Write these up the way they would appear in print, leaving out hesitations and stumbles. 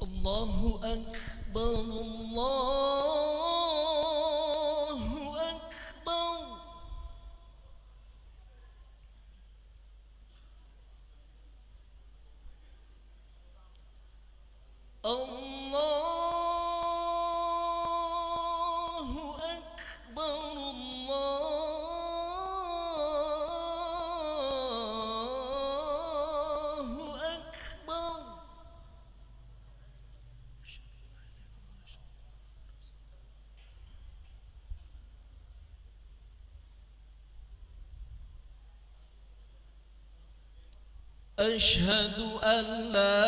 الله أكبر الله أكبر. الله أكبر الله أكبر. أشهد أن لا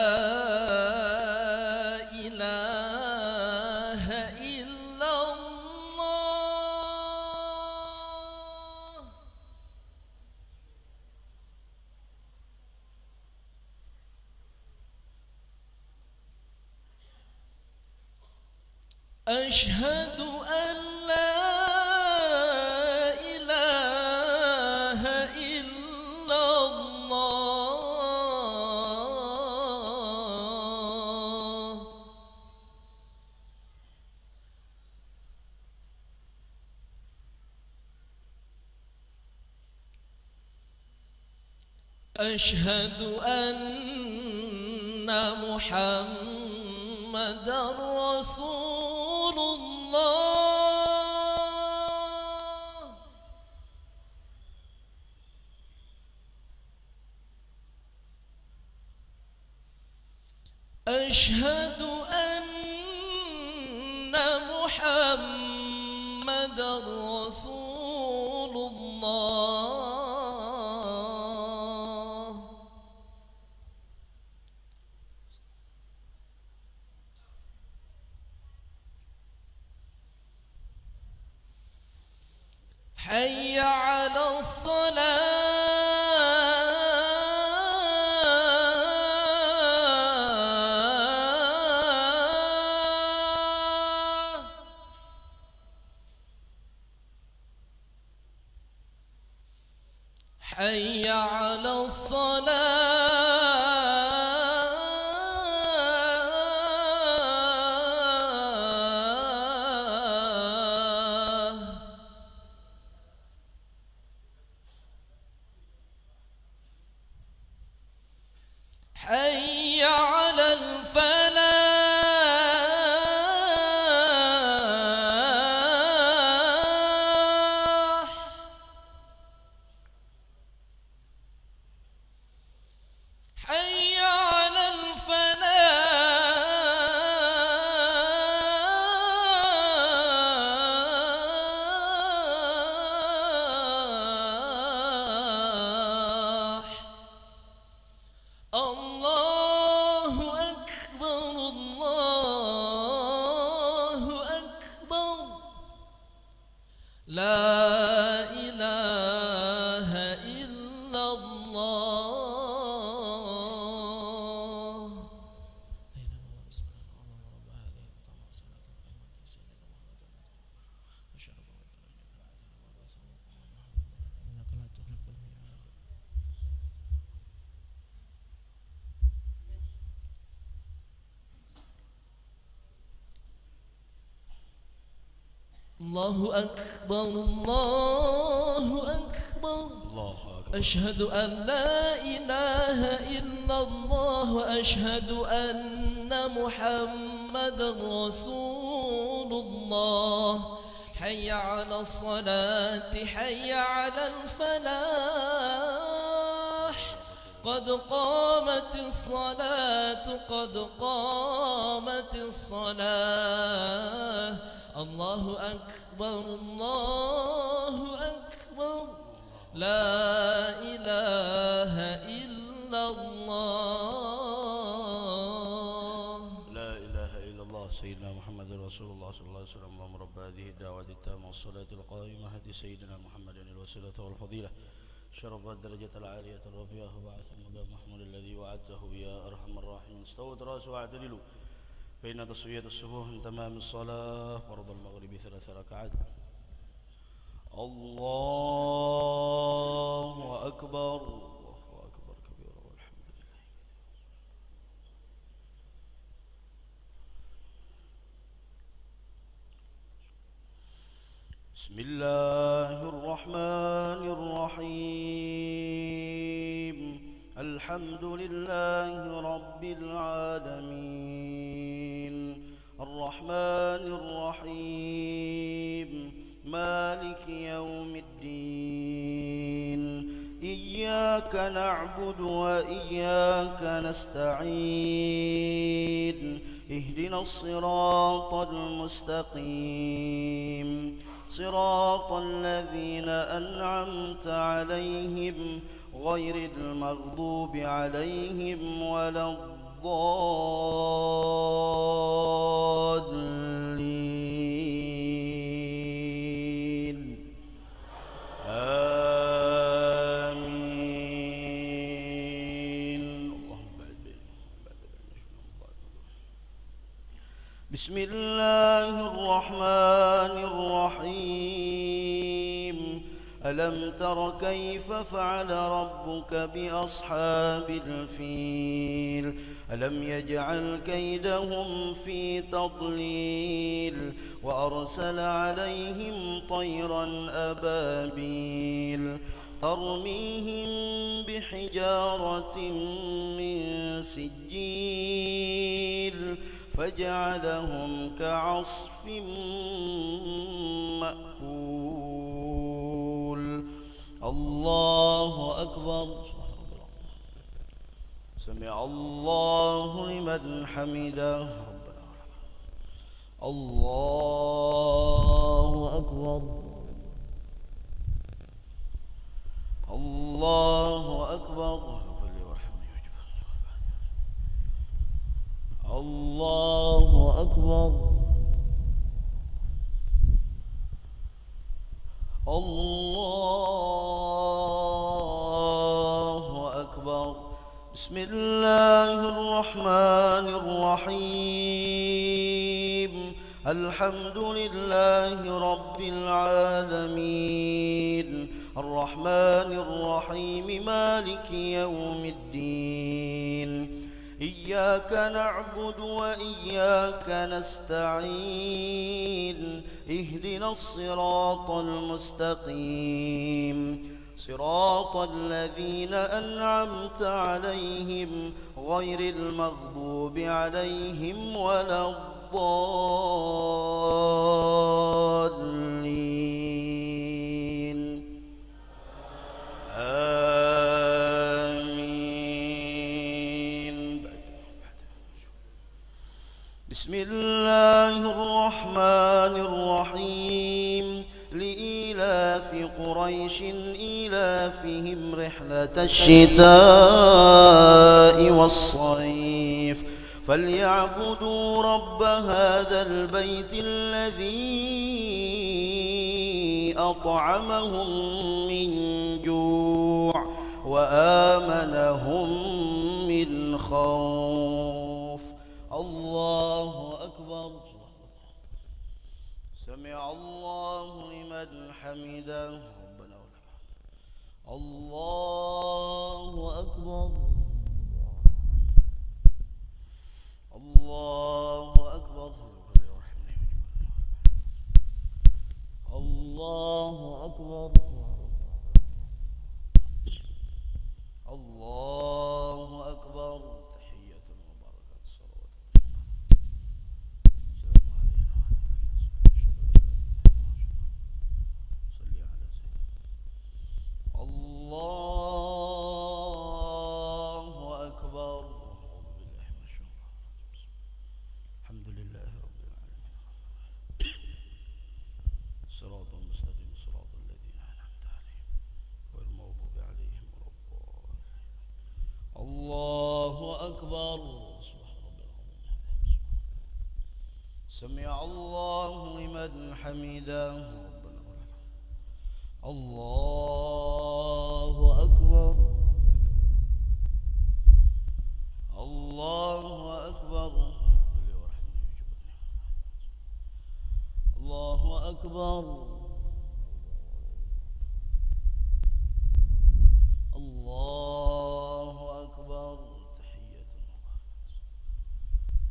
إله إلا الله. أشهد أن لا إله إلا الله. أشهد أن محمدًا رسول الله. أشهد أن محمدًا رسول الله. حي على الصلاة. حي على الصلاة. حي على الفلاح. حي على الفلاح. الله أكبر الله أكبر. لا إله إلا الله. الله أكبر الله أكبر. أشهد أن لا إله إلا الله وأشهد أن محمدًا رسول الله. حي على الصلاة حي على الفلاح. قد قامت الصلاة قد قامت الصلاة. الله أكبر الله أكبر. لا إله إلا الله. لا إله إلا الله سيدنا محمد رسول الله صلى الله عليه وسلم. اللهم رب هذه الدعوة التامة والصلاة القائمة هدي سيدنا محمد الوسيلة والفضيلة شرف الدرجة العالية الرفيعة وبعث المقام محمود الذي وعدته يا أرحم الراحمين. استوت رأسه واعتدلوا بين تصفية الصفوف من تمام الصلاة. فرض المغرب 3 ركعات. الله أكبر الله أكبر كبيرا والحمد لله. بسم الله الرحمن الرحيم الحمد لله رب العالمين الرحمن الرحيم مالك يوم الدين إياك نعبد وإياك نستعين اهدنا الصراط المستقيم صراط الذين أنعمت عليهم غير المغضوب عليهم ولا الضالين آمين اللهم بسم الله الرحمن الرحيم ألم تر كيف فعل ربك بأصحاب الفيل ألم يجعل كيدهم في تضليل وأرسل عليهم طيرا أبابيل ترميهم بحجارة من سجيل فجعلهم كعصف مأكول الله أكبر سمع الله لمن حمده الله أكبر الله أكبر الله أكبر الله أكبر بسم الله الرحمن الرحيم الحمد لله رب العالمين الرحمن الرحيم مالك يوم الدين إياك نعبد وإياك نستعين اهدنا الصراط المستقيم صراط الذين أنعمت عليهم غير المغضوب عليهم ولا الضالين بسم الله الرحمن الرحيم لإيلاف قريش إيلافهم رحلة الشتاء والصيف فليعبدوا رب هذا البيت الذي أطعمهم من جوع وآمنهم من خوف الله أكبر سمع الله لمن حمده ربنا ولك الله أكبر الله أكبر الله أكبر الله أكبر تحية وبركات الصلوات السلام علينا وعلى آله وصحبه الله أكبر الحمد لله رب العالمين الصراط المستقيم صراط الذين أنعمت عليهم غير المغضوب عليهم ولا الضالين الله أكبر سمع الله لمن حمده ربنا ولك الله أكبر الله أكبر الله أكبر الله أكبر تحية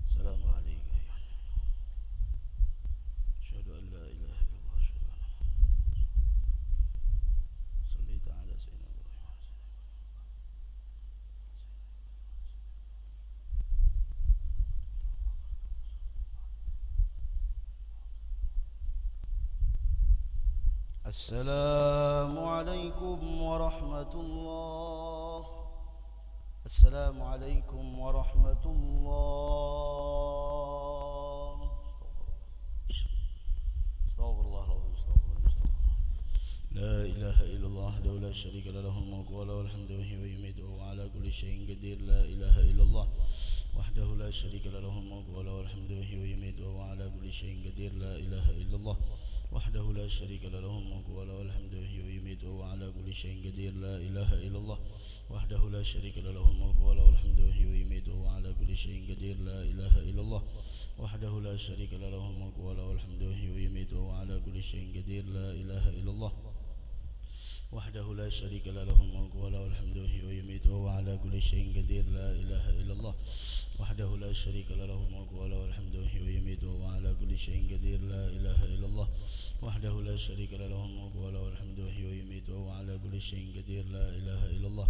السلام عليك أيها أشهد أن لا إله إلا الله أشهد أن السلام عليكم ورحمة الله. السلام عليكم ورحمة الله. استغفر الله العظيم. استغفر الله. لا إله إلا الله وحده لا شريك له، له الملك وله الحمد وهو يميت وهو على كل شيء قدير. لا إله إلا الله وحده لا شريك له، له الملك وله الحمد وهو يميت وهو على كل شيء قدير. لا إله إلا الله وحده لا شريك له، له الملك وله الحمد وهو يميت وهو على كل شيء قدير. لا إله إلا الله وحده لا شريك له، له الملك وله الحمد وهو يميت وهو على كل شيء قدير. لا إله إلا الله وحده لا شريك له، له الملك وله الحمد وهو يميت وهو على كل شيء قدير. لا إله إلا الله وحده لا شريك له، له الملك وله الحمد وهو يميت وهو على كل شيء قدير. لا إله إلا الله وحده لا شريك له، له الملك وله الحمد وهو يميت وهو على كل شيء قدير. لا إله إلا الله وحده لا شريك له، له الملك وله الحمد وهو يميت وهو على كل شيء قدير. لا إله إلا الله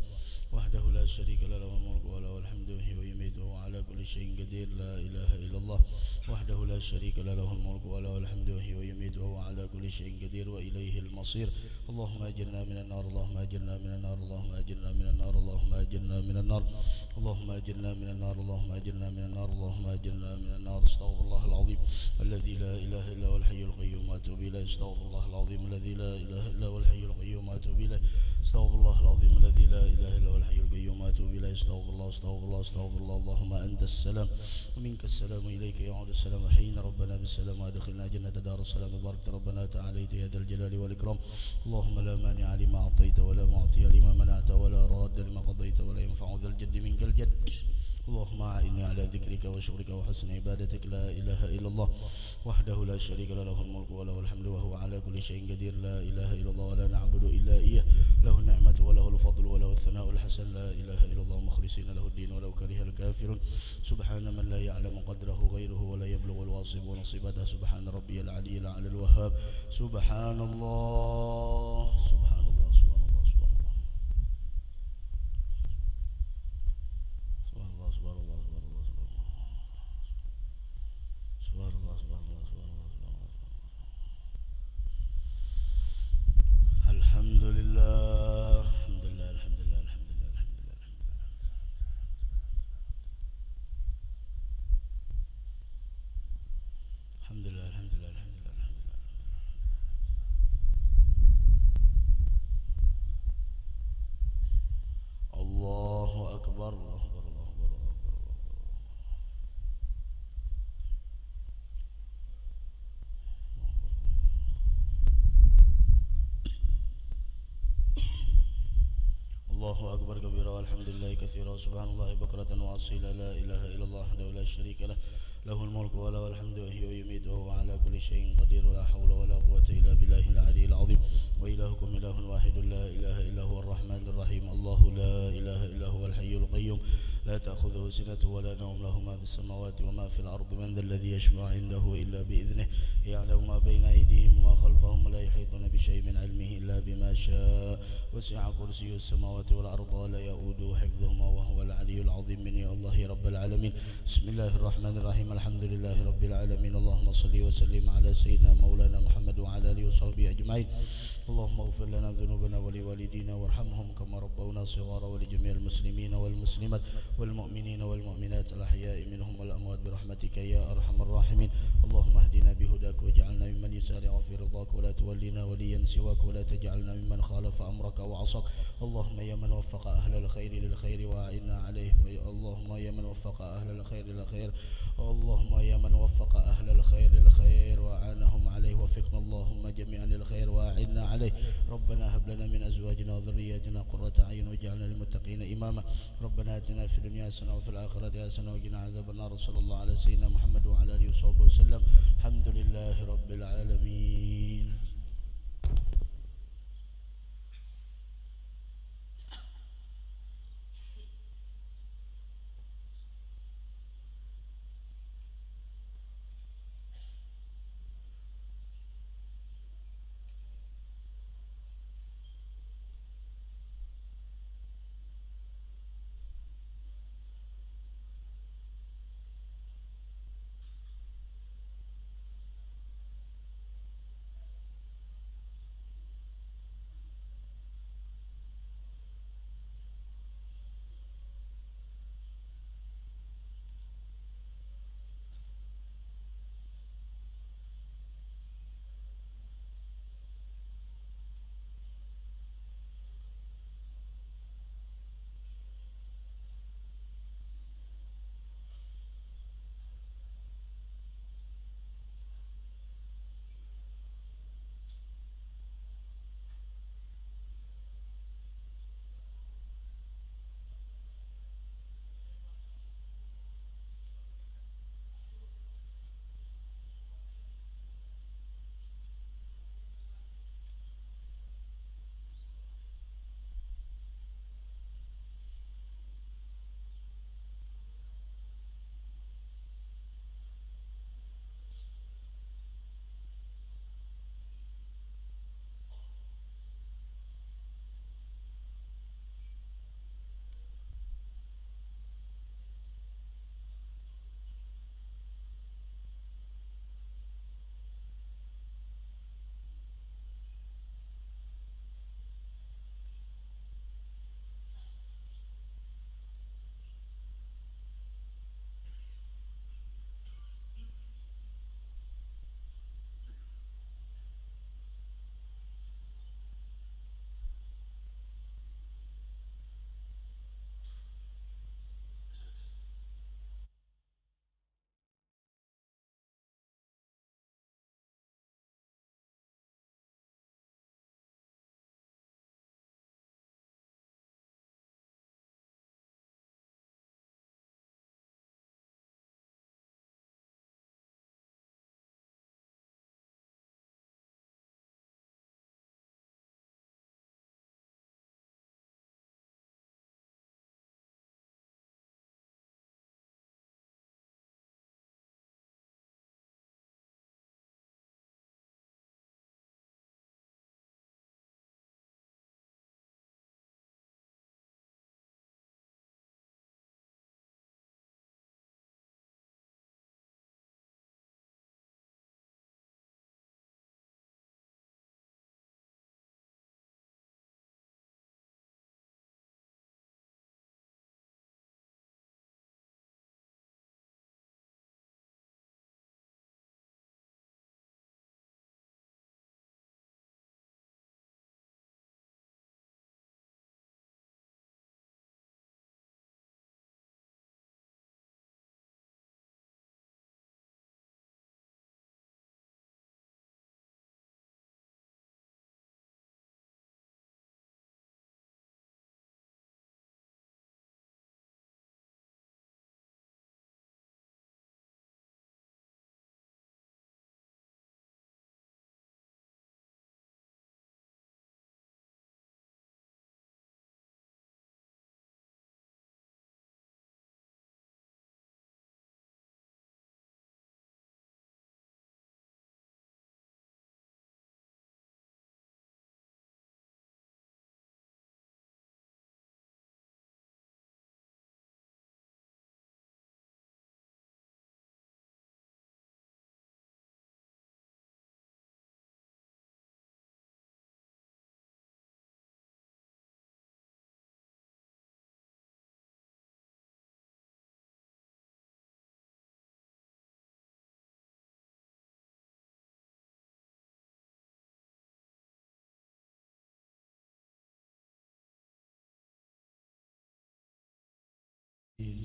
وحده لا شريك له، له الملك وله الحمد وهو يميت وهو على كل شيء قدير. لا إله إلا الله وحده لا شريك له، له الملك وله الحمد وهو يميت وهو على كل شيء قدير وإليه المصير. اللهم أجرنا من النار. اللهم أجرنا من النار. اللهم أجرنا من النار. اللهم أجرنا من النار. اللهم أجرنا من النار. اللهم أجرنا من النار. اللهم أجرنا من النار. استغفر الله العظيم الذي لا إله إلا هو الحي القيوم وأتوب إليه. استغفر الله العظيم الذي لا إله إلا هو الحي القيوم وأتوب إليه. استغفر الله العظيم الذي لا إله إلا هو الحي القيوم وأتوب إليه. استغفر الله. استغفر الله. استغفر الله. اللهم أنت السلام ومنك السلام، إليك يعود السلام. حين ربنا بالسلام وأدخلنا جنة دار السلام. بارك ربنا تعاليت يا ذا الجلال والإكرام. اللهم لا مانع لما أعطيت ولا معطي لما منعت ولا راد لما قضيت ولا ينفع ذا الجد منك الجد. اللهم أعني على ذكرك وشكرك وحسن عبادتك. لا إله إلا الله وحده لا شريك له، له الملك وله الحمد وهو على كل شيء قدير. لا إله إلا الله ولا نعبد إلا إياه، له النعمة وله الفضل وله الثناء الحسن. لا إله إلا الله مخلصين له الدين ولو كره الكافرون. سبحان من لا يعلم قدره غيره ولا يبلغ الواصبون صفته. سبحان ربي العلي الأعلى الوهاب. سبحان الله. سبحان الله. سبحان الله. سبحان الله. سبحان الله. سبحان الله. سبحان الله. سبحان الله. سبحان الله. الحمد لله. الحمد لله. الحمد لله. الحمد لله. الحمد لله. الحمد لله. الحمد لله. الحمد لله. الله أكبر. الله أكبر. الله أكبر. الله أكبر. الله أكبر كبيرا والحمد لله كثيرا وسبحان الله بكرة وأصيلا. لا إله إلا الله وحده لا شريك له، له الملك وله الحمد وهو يميت وهو على كل شيء قدير. ولا حول ولا قوة إلا بالله العلي العظيم. وإلهكم إله واحد لا إله إلا هو الرحمن الرحيم. الله لا إله إلا هو الحي القيوم لا تأخذه سنة ولا نوم، له ما في السماوات وما في الأرض. من ذا الذي يشفع عنده إلا بإذنه. يعلم ما بين أيديهم وما خلفهم ولا يحيطون بشيء من علمه إلا بما شاء. وسع كرسيه السماوات والأرض ولا يؤوده حفظهما وهو العلي العظيم. من يا الله رب العالمين. بسم الله الرحمن الرحيم. الحمد لله رب العالمين. اللهم صل وسلم على سيدنا مولانا محمد وعلى آله وصحبه أجمعين. اللهم اغفر لنا ذنوبنا ولوالدينا وارحمهم كما ربونا صغارا، ولجميع المسلمين والمسلمات والمؤمنين والمؤمنات الأحياء منهم والأموات برحمتك يا أرحم الراحمين. اللهم اهدنا بهداك واجعلنا ممن يسارع في رضاك، ولا تولنا وليا سواك، ولا تجعلنا ممن خالف أمرك وعصاك. اللهم يا من وفق أهل الخير للخير وأعنا عليه. اللهم يا من وفق أهل الخير للخير. اللهم يا من وفق أهل الخير للخير وأعانهم عليه. وفقنا اللهم جميعا للخير وأعنا عليه. ربنا هب لنا من أزواجنا وذرياتنا قرة أعين واجعلنا للمتقين إماما. ربنا آتنا في الدنيا حسنة وفي الآخرة حسنة وقنا عذاب النار. صلى الله على سيدنا محمد وعلى آله وصحبه وسلم. الحمد لله رب العالمين.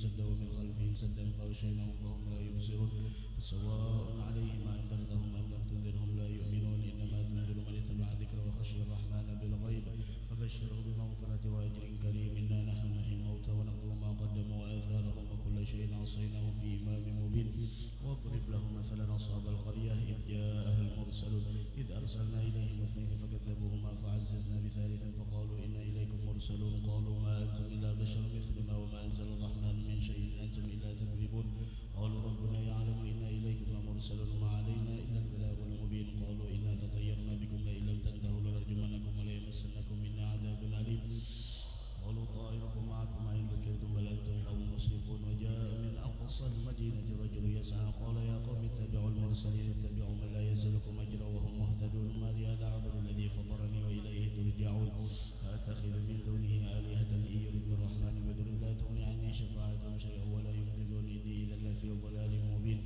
سدا ومن خلفهم سدا فأغشيناهم فهم لا يبصرون سواء عليهم أنذرتهم أم لم تنذرهم لا يؤمنون إنما تنذر من اتبع الذكر وخشي الرحمن بالغيب فبشره بمغفرة وأجر كريم إنا نحن نحيي الموتى ونكتب ما قدموا وآثارهم وكل شيء عصيناه في إمام مبين واضرب لهم مثلا أصحاب القرية إذ جاءها المرسلون إذ أرسلنا إليهم اثنين فكذبوهما فعززنا بثالث فقالوا إنا إليكم مرسلون قالوا ما أنتم إلا بشر مثلنا وما أنزل الرحمن من شيء إن أنتم إلا تكذبون قالوا ربنا يعلم إنا إليكم لمرسلون وما علينا إلا البلاغ المبين قالوا إنا تطيرنا بكم لئن لم تنتهوا لنرجمنكم وليمسنكم منا عذاب أليم قالوا طائركم معكم إن ذكرتم بل أنتم قوم مسرفون وجاء من أقصى المدينة رجل يسعى قال يا قوم اتبعوا المرسلين اتبعوا من لا يسألكم أجرا وهم مهتدون ما لي لا أعبد الذي فطرني وإليه ترجعون أتخذ من دونه آلهة إن يردني الرحمن بضر لا تغني عني شفاعتهم شيئا ولا ينقذون إني إذا لفي ضلال مبين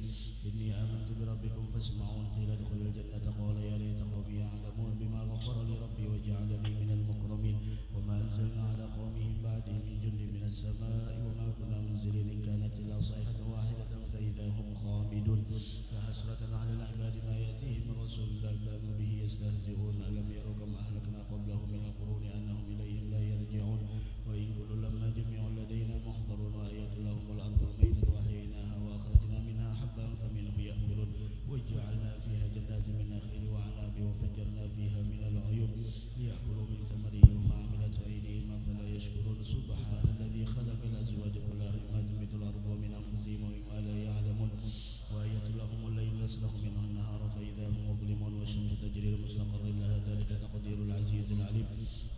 إني آمنت بربكم فاسمعون قيل ادخلوا الجنة قال يا ليت قومي يعلمون بما غفر لي ربي وجعلني من المكرمين وما أنزلنا على قومه بعده من جند من السماء وما كنا منزلين إن كانت إلا صيحة واحدة فإذا هم خامدون فحسرة على العباد ما يأتيهم من رسول لا كانوا به يستهزئون ألم يروا كم أهلكنا قبلهم من القرون أنهم إليهم لا يرجعون وإن كل لما جميع لدينا محضرون وآية لهم الأرض الميتة وأحييناها وأخرجنا منها حبا فمنه يأكلون وجعلنا فيها جنات من نخيل وعناب وفجرنا فيها من العيون ليأكلوا من ثمره وما عملت أيديهم فلا يشكرون سبحان الذي خلق الأزواج كلها مما تنبت الأرض ومن أنفسهم ومما لا يعلمون وآية لهم الليل نسلخ منه النهار فإذا هم مظلمون والشمس تجري لمستقر لها ذلك تقدير العزيز العليم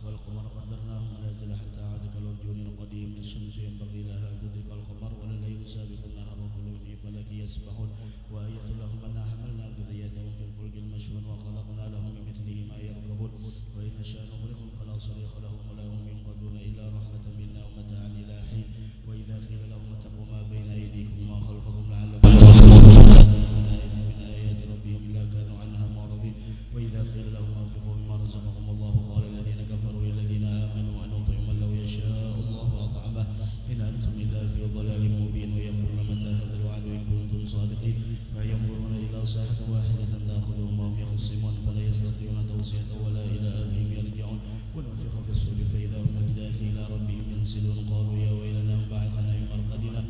والقمر قدرناه منازل حتى عاد كالعرجون القديم الشمس ينبغي لها أن تدرك القمر ولا الليل سابق النهار وكل في فلك يسبحون وآية لهم أنا حملنا ذريتهم في الفلك المشحون وخلقنا لهم بمثله ما يركبون وإن نشاء نغرقهم فلا صريخ لهم ولا هم ينقذون إلا رحمة منا ومتاعا إلى حين وإذا قيل لهم اتقوا ما بين أيديكم وما خلفكم لعلكم من آيات ربهم إلا كانوا عنها معرضين وإذا قيل لهم أنفقوا مما رزقكم الله قال الذين كفروا للذين آمنوا أن نطعم من لو يشاء الله أطعمه إن أنتم إلا في ضلال مبين ويقولون متى هذا الوعد إن كنتم صادقين ما ينظرون إلى صيحة واحدة تأخذهم وهم يخصمون فلا يستطيعون توصية ولا إلى أهلهم يرجعون ونفخ في الصور فإذا هم أجداث إلى ربهم ينسلون قالوا يا ويلنا من بعثنا من مرقدنا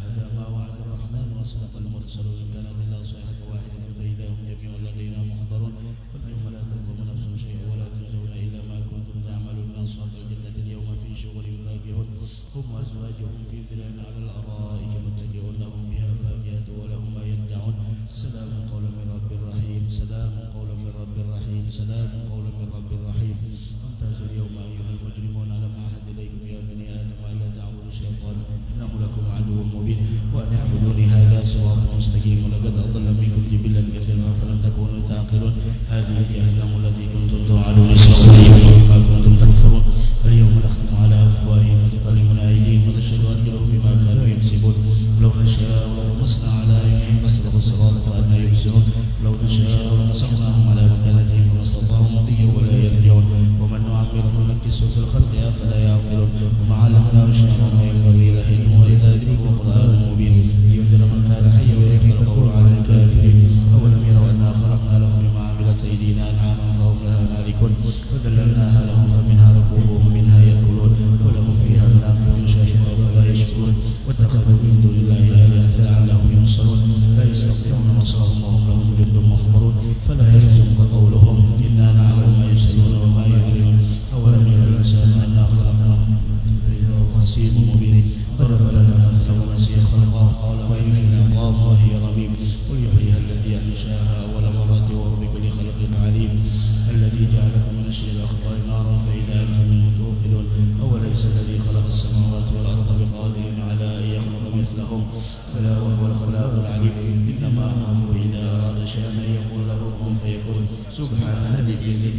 هذا ما وعد الرحمن وصدق المرسلون إن كانت إلا صيحة واحدة فإذا هم جميع لدينا محضرون فاليوم لا تظلم نفس شيئا ولا تجزون إلا ما كنتم تعملون أصحاب الجنة اليوم في شغل فاكهون هم وأزواجهم في ظلال على الأرائك متكئون لهم فيها فاكهة ولهم ما يدعون سلام قولا من رب رحيم سلام قولا من رب رحيم سلام قولا من رب رحيم امتازوا اليوم أيها المجرمون ألم أعهد إليكم يا بني آدم ألا تعبدوا الشيطان إنه لكم عدو مبين وأن اعبدوني هذا صراط مستقيم ولقد أضل منكم جبلا كثيرا فلم تكونوا تعقلون هذه جهنم التي كنتم توعدون اصلوها بما كنتم تكفرون اليوم نختم على أفواههم وتكلمنا أيديهم وتشهد أرجلهم بما كانوا يكسبون لو نشاء لطمسنا على أعينهم فاستبقوا الصراط فأنى يبصرون لو نشاء لمسخناهم على مكانتهم فما استطاعوا مضيا ولا يرجعون ومن نعمره نكسه في الخلق أفلا يعقلون وما علمناه شيئا ما ينبغي له إن هو إلا ذكر وقرآن مبين لينذر من كان حيا ويحيى القول على الكافرين أولم يروا أنا خلقنا لهم مما عملت أيدينا أنعاما فهم لها مالكون وذللناها لهم فمنها ركوبهم ومنها يأكلون ولهم فيها منافع شاربها فلا يشكرون واتخذوا من دون الله آلهة لعلهم ينصرون لا يستطيعون نصرهم وهم لهم جند محضرون فلا يحزنك قولهم إنا نعلم ما يسألون وما يعلنون أولم يرى الإنسان أنا خلقناه فإذا هو حسيب مبين ضرب لنا مثلا ونسي خلقه قال ويحيي العظام وهي رميم قل يحييها الذي أنشاها أول مرة وهو بكل خلق عليم الذي جعلكم من الشجر الأخضر نارا فإذا أنتم منه توقدون أوليس الذي خلق السماوات والأرض بقادر على أن يخلق مثلهم بلى وهو الخلاق العليم إنما أمره إذا أراد شيئا أن يقول له كن فيكون سبحان الذي بيده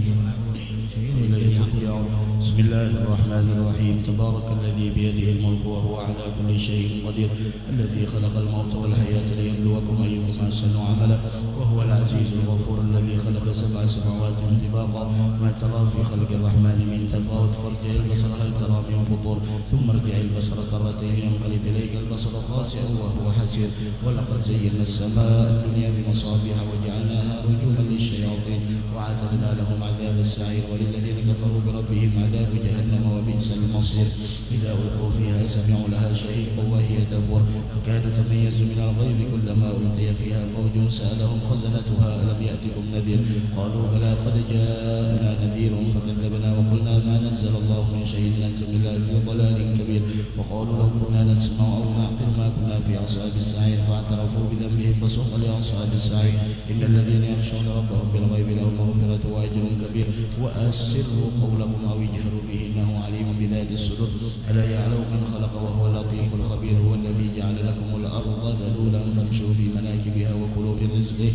إليه ترجعون بسم الله الرحمن الرحيم تبارك الذي بيده الملك وهو على كل شيء قدير الذي خلق الموت والحياة ليبلوكم أيكم أحسن عملا وهو العزيز الغفور الذي خلق 7 سماوات طباقا ما ترى في خلق الرحمن من تفاوت فارجع البصر هل ترى من فطور ثم ارجع البصر كرتين ينقلب إليك البصر خاسئا وهو حسير ولقد زينا السماء الدنيا بمصابيح وجعلناها رجوما للشياطين وأعتدنا لهم عذاب السعير وللذين كفروا بربهم عذاب جهنم وبئس المصير إذا ألقوا فيها سمعوا لها شهيقا وهي تفور تكاد تميز من الغيظ كلما ألقي فيها فوج سألهم خزنتها ألم يأتكم نذير قالوا بلى قد جاءنا نذير فكذبنا وقلنا ما نزل الله من شيء أنتم إلا في ضلال كبير وقالوا لو كنا نسمع أو نعقل ما كنا في أصحاب السعير فاعترفوا بذنبهم فسوقا لأصحاب السعير إن الذين يخشون ربهم بالغيب لهم مغفرة وأجر كبير وأسروا قولكم أو اجهروا به إنه عليم بذات الصدور ألا يعلم من خلق وهو اللطيف الخبير هو الذي جعل لكم الأرض ذلولا فامشوا في مناكبها وكلوا من رزقه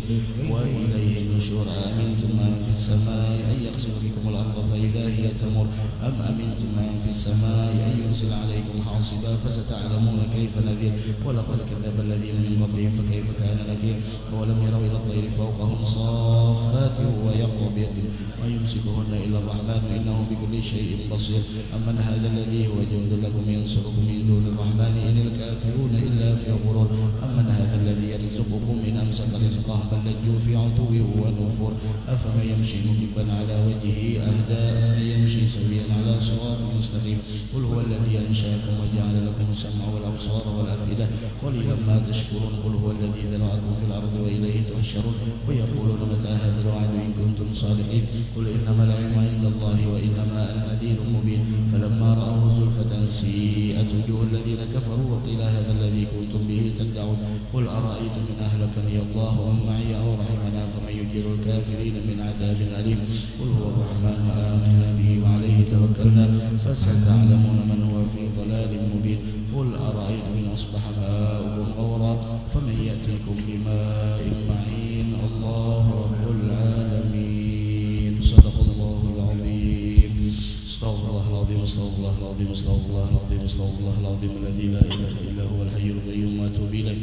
وإليه النشور أأمنتم من في السماء أن يخسف بكم الأرض فإذا هي تمر أم أمنتم من في السماء أن يرسل عليكم حاصبا فستعلمون كيف نذير ولقد كذب الذين من قبلهم فكيف كان نكير ولم يروا إلى الطير فوقهم صافات ويقبض ما يمسكهن إلا الرحمن إنه بكل شيء بصير أمن هذا الذي هو جند لكم ينصركم من دون الرحمن إن الكافرون إلا في غرور أمن هذا الذي يرزقكم إن أمسك رزقه بل لجوا في عتو ونفور أفمن يمشي مكبا على وجهه أهدى أمن يمشي سويا على صراط مستقيم قل هو الذي أنشأكم وجعل لكم السمع والأبصار والأفئدة قليلا ما تشكرون قل هو الذي ذرأكم في الأرض وإليه تحشرون ويقولون متى هذا الوعد إن كنتم صادقين قل إنما العلم عند الله وإنما أنا نذير مبين فلما رأوه زلفة سيئت وجوه الذين كفروا وقيل هذا الذي كنتم به تدعون قل أرأيتم إن أهلكني الله ومن معي أو رحمنا فمن يجير الكافرين من عذاب أليم قل هو الرحمن آمنا به وعليه توكلنا فستعلمون من هو في ضلال مبين قل أرأيتم إن أصبح ماؤكم غورا فمن يأتيكم بماء معين الله رب العالمين صدق الله العظيم استغفر الله العظيم استغفر الله العظيم استغفر الله العظيم استغفر الله العظيم الذي لا إله إلا هو الحي القيوم وأتوب إليه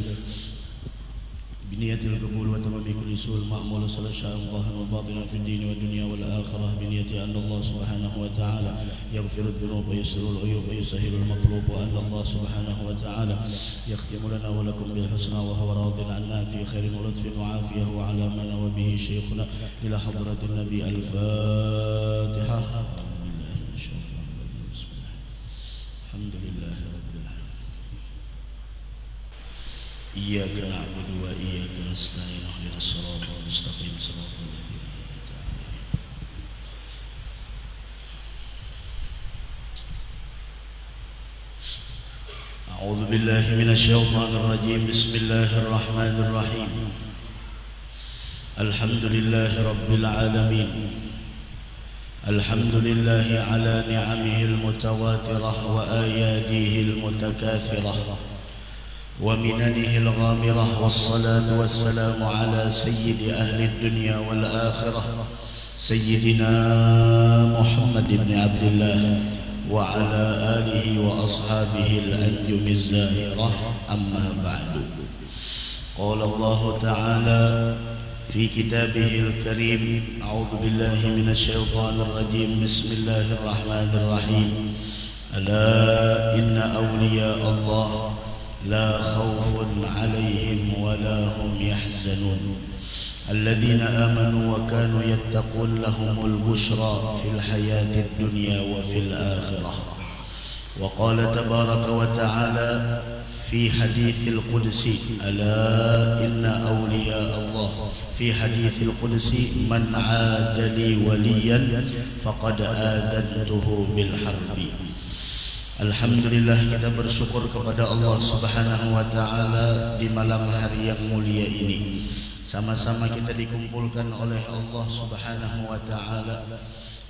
بنية القبول وتمام كل سوء المأمول صلى الشعر ظاهرا وباطنا في الدين والدنيا والآخرة بنية أن الله سبحانه وتعالى يغفر الذنوب ويسر العيوب ويسهل المطلوب وأن الله سبحانه وتعالى يختم لنا ولكم بالحسنى وهو راض عنا في خير ولطف وعافية وعلى ما نوى به شيخنا إلى حضرة النبي الفاتحة الحمد لله رب العالمين إياك نعبد وإياك نستعين اهدنا الصراط المستقيم صراط الذين أنعمت عليهم أعوذ بالله من الشيطان الرجيم بسم الله الرحمن الرحيم الحمد لله رب العالمين الحمد لله على نعمه المتواترة وآياته المتكاثرة ومننه الغامرة والصلاة والسلام على سيد أهل الدنيا والآخرة سيدنا محمد بن عبد الله وعلى آله وأصحابه الأنجم الزاهرة أما بعد قال الله تعالى في كتابه الكريم أعوذ بالله من الشيطان الرجيم بسم الله الرحمن الرحيم ألا إن أولياء الله لا خوف عليهم ولا هم يحزنون الذين آمنوا وكانوا يتقون لهم البشرى في الحياة الدنيا وفي الآخرة وقال تبارك وتعالى في حديث القدس ألا إن أولياء الله في حديث القدس من عاد لي وليا فقد آذنته بالحرب. Alhamdulillah, kita bersyukur kepada Allah Subhanahu wa taala di malam hari yang mulia ini. Sama-sama kita dikumpulkan oleh Allah Subhanahu wa taala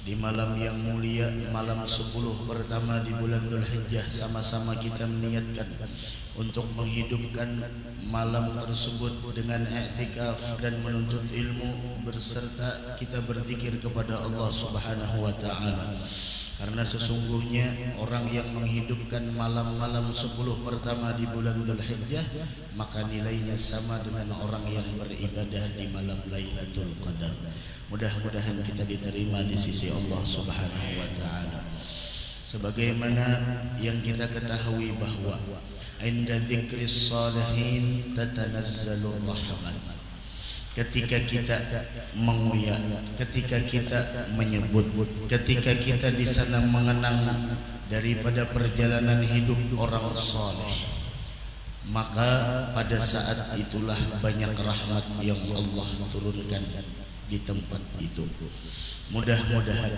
di malam yang mulia, malam 10 pertama di bulan Dzulhijjah. Sama-sama kita meniatkan untuk menghidupkan malam tersebut dengan i'tikaf dan menuntut ilmu, berserta kita berzikir kepada Allah Subhanahu wa taala. Karena sesungguhnya orang yang menghidupkan malam-malam 10 pertama di bulan Dzulhijjah, maka nilainya sama dengan orang yang beribadah di malam Lailatul Qadar. Mudah-mudahan kita diterima di sisi Allah Subhanahu wa taala. Sebagaimana yang kita ketahui bahwa inda dzikris shalihin tatanazzalur rahmat. Ketika kita menguyak, ketika kita menyebut, ketika kita di sana mengenang daripada perjalanan hidup orang saleh, maka pada saat itulah banyak rahmat yang Allah turunkan di tempat itu. Mudah-mudahan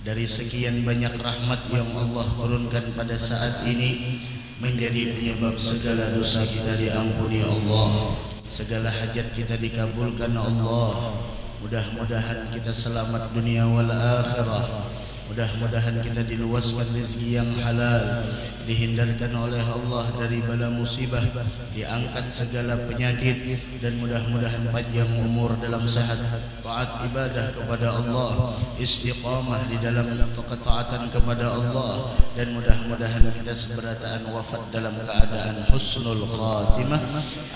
dari sekian banyak rahmat yang Allah turunkan pada saat ini menjadi penyebab segala dosa kita diampuni Allah, segala hajat kita dikabulkan Allah. Mudah-mudahan kita selamat dunia wal akhirah. Mudah-mudahan kita diluaskan rezeki yang halal, dihindarkan oleh Allah dari bala musibah, diangkat segala penyakit, dan mudah-mudahan panjang umur dalam sehat, taat ibadah kepada Allah, istiqamah di dalam ketaatan kepada Allah, dan mudah-mudahan kita seberataan wafat dalam keadaan husnul khatimah.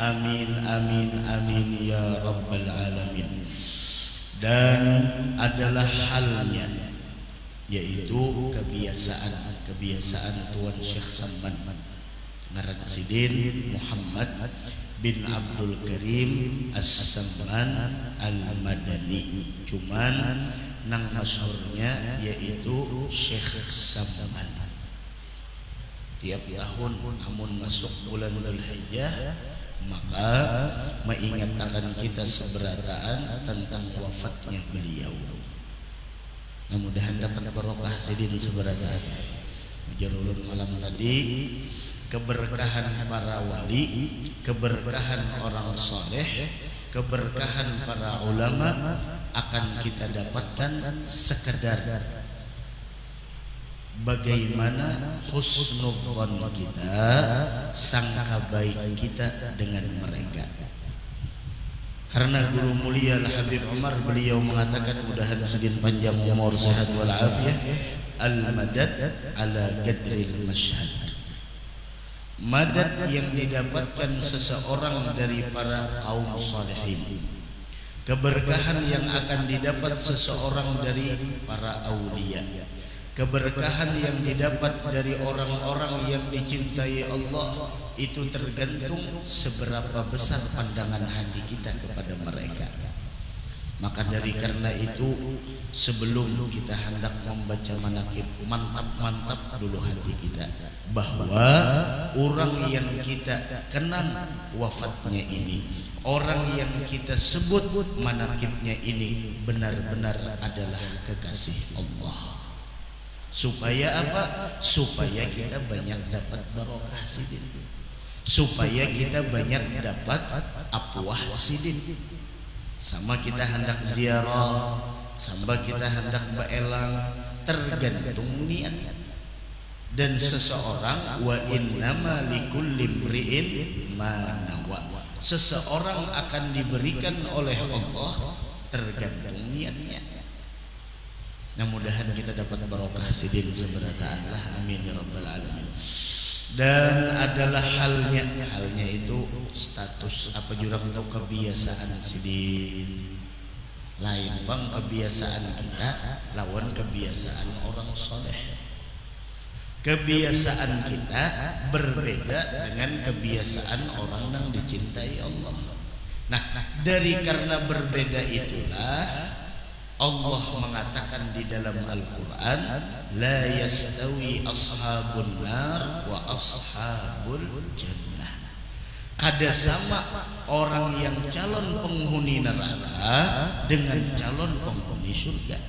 Amin amin amin ya rabbal alamin. Dan adalah halnya, yaitu kebiasaan Tuan Syekh Samman ngaran Sidin Muhammad bin Abdul Karim As-Samman Al-Madani, cuman nang masyhurnya yaitu Syekh Samman. Tiap tahun amun masuk bulan Dzulhijjah, maka mengingatkan kita seberataan tentang wafatnya beliau. Mudah-mudahan dapat barokah sidin seberataan. Jarulun malam tadi, keberkahan para wali, keberkahan orang soleh, keberkahan para ulama akan kita dapatkan sekedar bagaimana husnudzon kita, sangka baik kita dengan mereka. Karena guru mulia Al-Habib Umar, beliau mengatakan, mudahan sedin panjang umur sehat wal afiyah, al-madad ala qadril mashhad. Madad yang didapatkan seseorang dari para kaum salihin, keberkahan yang akan didapat seseorang dari para aulia, keberkahan yang didapat dari orang-orang yang dicintai Allah, itu tergantung seberapa besar pandangan hati kita kepada mereka. Maka dari karena itu, sebelum kita hendak membaca manaqib, mantap-mantap dulu hati kita bahwa orang yang kita kenang wafatnya ini, orang yang kita sebut manaqibnya ini benar-benar adalah kekasih Allah. Supaya apa? Supaya kita banyak dapat barokah sidin, supaya kita banyak dapat apwah sidin. Sama kita hendak ziarah, sama kita hendak beelang, tergantung niat. Dan seseorang, wa innama likulli imri'in ma nawa, seseorang akan diberikan oleh Allah tergantung niatnya. Mudah-mudahan kita dapat barokah sidin seberataan lah, amin ya rabbal alamin. Dan adalah halnya itu status apa jurang itu kebiasaan sidin. Lain bang kebiasaan kita lawan kebiasaan orang soleh. Kebiasaan kita berbeda dengan kebiasaan orang yang dicintai Allah. Nah, dari karena berbeda itulah Allah mengatakan di dalam Al-Quran, la yastawi ashabun nar wa ashabul jannah. Kada sama orang yang calon penghuni neraka dengan calon penghuni surga.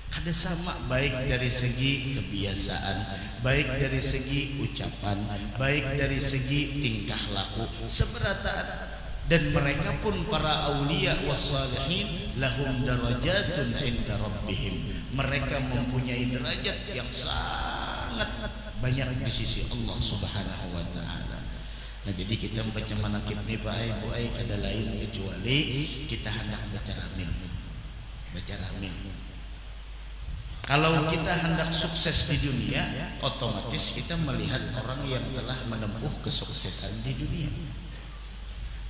Kada sama, baik dari segi kebiasaan, baik dari segi ucapan, baik dari segi tingkah laku, seberataan. Dan mereka pun para aulia wassalihin lahum darajatun inda rabbihim, mereka mempunyai derajat yang sangat banyak di sisi Allah Subhanahu wa taala. Nah, jadi kita membaca manaqib ni Pak Ibu kada lain kecuali kita hendak baca ramin. Kalau kita hendak sukses di dunia, otomatis kita melihat orang yang telah menempuh kesuksesan di dunia.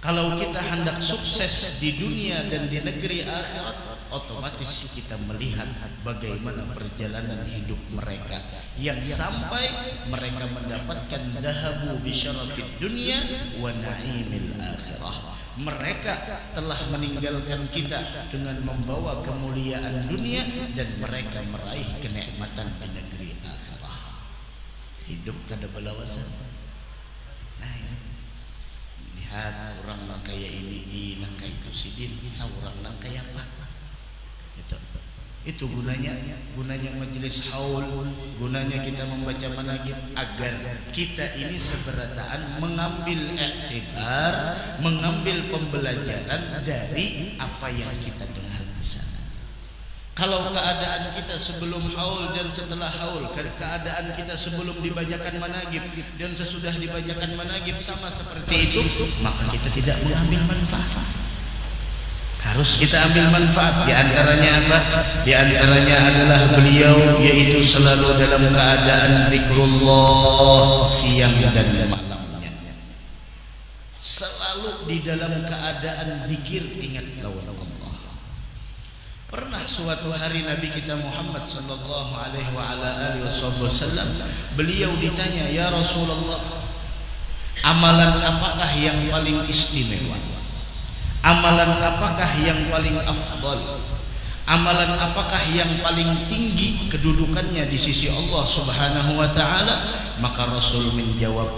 Kalau kita hendak sukses di dunia dan di negeri akhirat, otomatis kita melihat bagaimana perjalanan hidup mereka yang sampai mereka mendapatkan dahabu bisyarafid dunya wa na'imil akhirah. Mereka telah meninggalkan kita dengan membawa kemuliaan dunia dan mereka meraih kenikmatan di negeri akhirah. Hidup kada balawasan. Nah, ini. Lihat orang nang kaya ini, nang kaya itu sidin, saurang nang kaya apa? Itu gunanya majelis haul, gunanya kita membaca managib agar kita ini seberataan mengambil iktibar, mengambil pembelajaran dari apa yang kita dengar di sana. Kalau keadaan kita sebelum haul dan setelah haul, keadaan kita sebelum dibacakan managib dan sesudah dibacakan managib sama seperti itu, maka kita tidak mengambil manfaat. Harus kita ambil manfaat. Di antaranya apa? Di antaranya adalah beliau yaitu selalu dalam keadaan zikrullah siang dan malamnya. Selalu di dalam keadaan zikir, ingat lawan Allah. Pernah suatu hari Nabi kita Muhammad sallallahu alaihi wa ala alihi wasallam beliau ditanya, "Ya Rasulullah, amalan apakah yang paling istimewa? Amalan apakah yang paling afdal? Amalan apakah yang paling tinggi kedudukannya di sisi Allah Subhanahu wa taala?" Maka Rasul menjawab,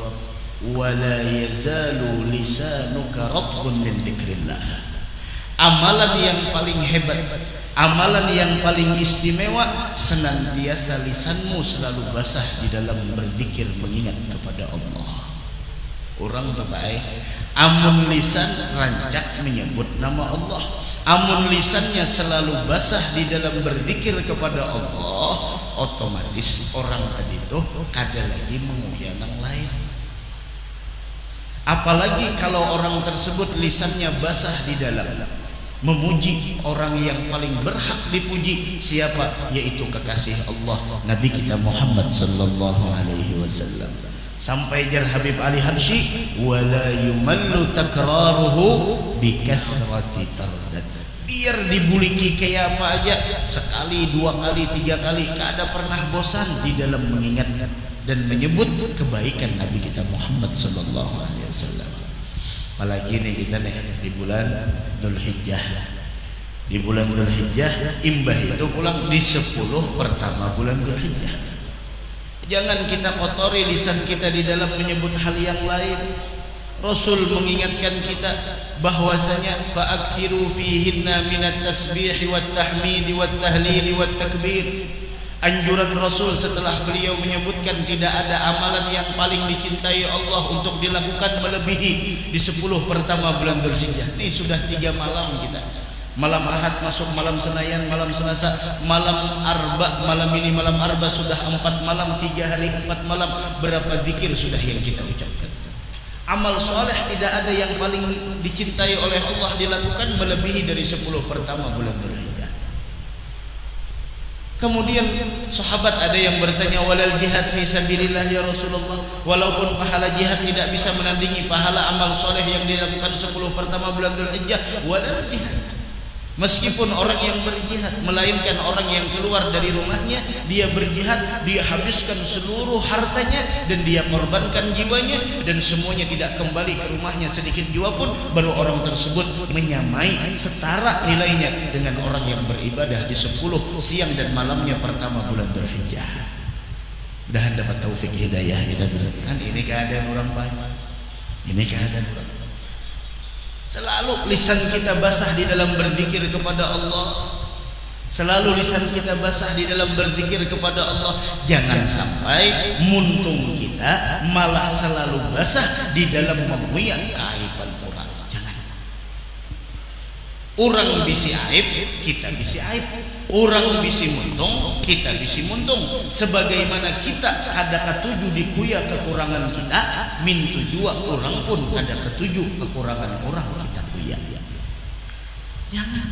"Wala yazalu lisanuka ratbun min dzikrillah." Amalan yang paling hebat, amalan yang paling istimewa, senantiasa lisanmu selalu basah di dalam berzikir mengingat kepada Allah. Orang terbaik, amun lisan rancak menyebut nama Allah, amun lisannya selalu basah di dalam berzikir kepada Allah, otomatis orang tadi itu kada lagi menguyan yang lain. Apalagi kalau orang tersebut lisannya basah di dalam memuji orang yang paling berhak dipuji, siapa? Yaitu kekasih Allah, Nabi kita Muhammad sallallahu alaihi wasallam. Sampai jar Habib Ali Habsyi, wala yumallu takraruhu bikasrati tardad. Biar dibuliki kayak apa aja, sekali, dua kali, tiga kali, kada pernah bosan di dalam mengingat dan menyebut kebaikan Nabi kita Muhammad sallallahu alaihi wasallam. Apalagi nih kita nih di bulan Dzulhijjah. Di bulan Dzulhijjah, imbah itu pulang di 10 pertama bulan Dzulhijjah. Jangan kita kotori lisan kita di dalam menyebut hal yang lain. Rasul mengingatkan kita bahwasanya fa'aksiru fihinna minat tasbih wat tahmid wat tahlil wat takbir. Anjuran Rasul setelah beliau menyebutkan tidak ada amalan yang paling dicintai Allah untuk dilakukan melebihi di 10 pertama bulan Dzulhijjah. Ini sudah 3 malam kita. Malam Ahad masuk malam Senayan, malam Selasa, malam Arba, malam ini malam Arba sudah 4 malam, 3 hari 4 malam. Berapa zikir sudah yang kita ucapkan. Amal soleh tidak ada yang paling dicintai oleh Allah dilakukan melebihi dari 10 pertama bulan Dzulhijjah. Kemudian sahabat ada yang bertanya, walal jihad fi sabilillah ya Rasulullah, walaupun pahala jihad tidak bisa menandingi pahala amal soleh yang dilakukan 10 pertama bulan Dzulhijjah, walal jihad. Meskipun orang yang berjihad, melainkan orang yang keluar dari rumahnya, dia berjihad, dia habiskan seluruh hartanya dan dia korbankan jiwanya dan semuanya tidak kembali ke rumahnya sedikit jua pun, baru orang tersebut menyamai setara nilainya dengan orang yang beribadah di 10 siang dan malamnya pertama bulan Dzulhijjah. Mudah-mudahan dapat taufik hidayah kita kan. Ini keadaan orang baik, ini keadaan orang. Selalu lisan kita basah di dalam berzikir kepada Allah. Selalu lisan kita basah di dalam berzikir kepada Allah. Jangan sampai muntung kita malah selalu basah di dalam memuyak keaiban orang. Jangan. Orang bisi aib, kita bisi aib. Orang bisi muntung, kita bisi muntung. Sebagaimana kita kada ketujuh dikuya kekurangan kita, mintu jua orang pun kada ketujuh kekurangan orang kita kuya. Jangan.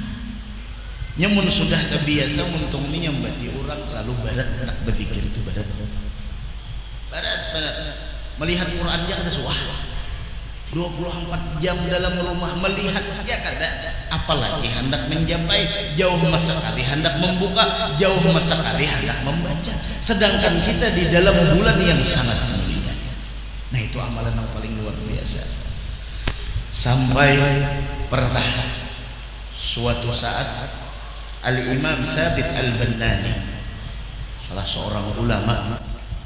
Nyamun sudah terbiasa muntung ini nyambati orang lalu barat nak berzikir itu barat melihat Quran aja kada suah 24 jam dalam rumah melihat ya kada, apalagi hendak menjampai jauh sekali hendak membuka, jauh sekali hendak membaca, sedangkan kita di dalam bulan yang sangat mulia. Nah itu amalan yang paling luar biasa. Sampai pernah suatu saat Al-Imam Thabit Al-Bannani, salah seorang ulama,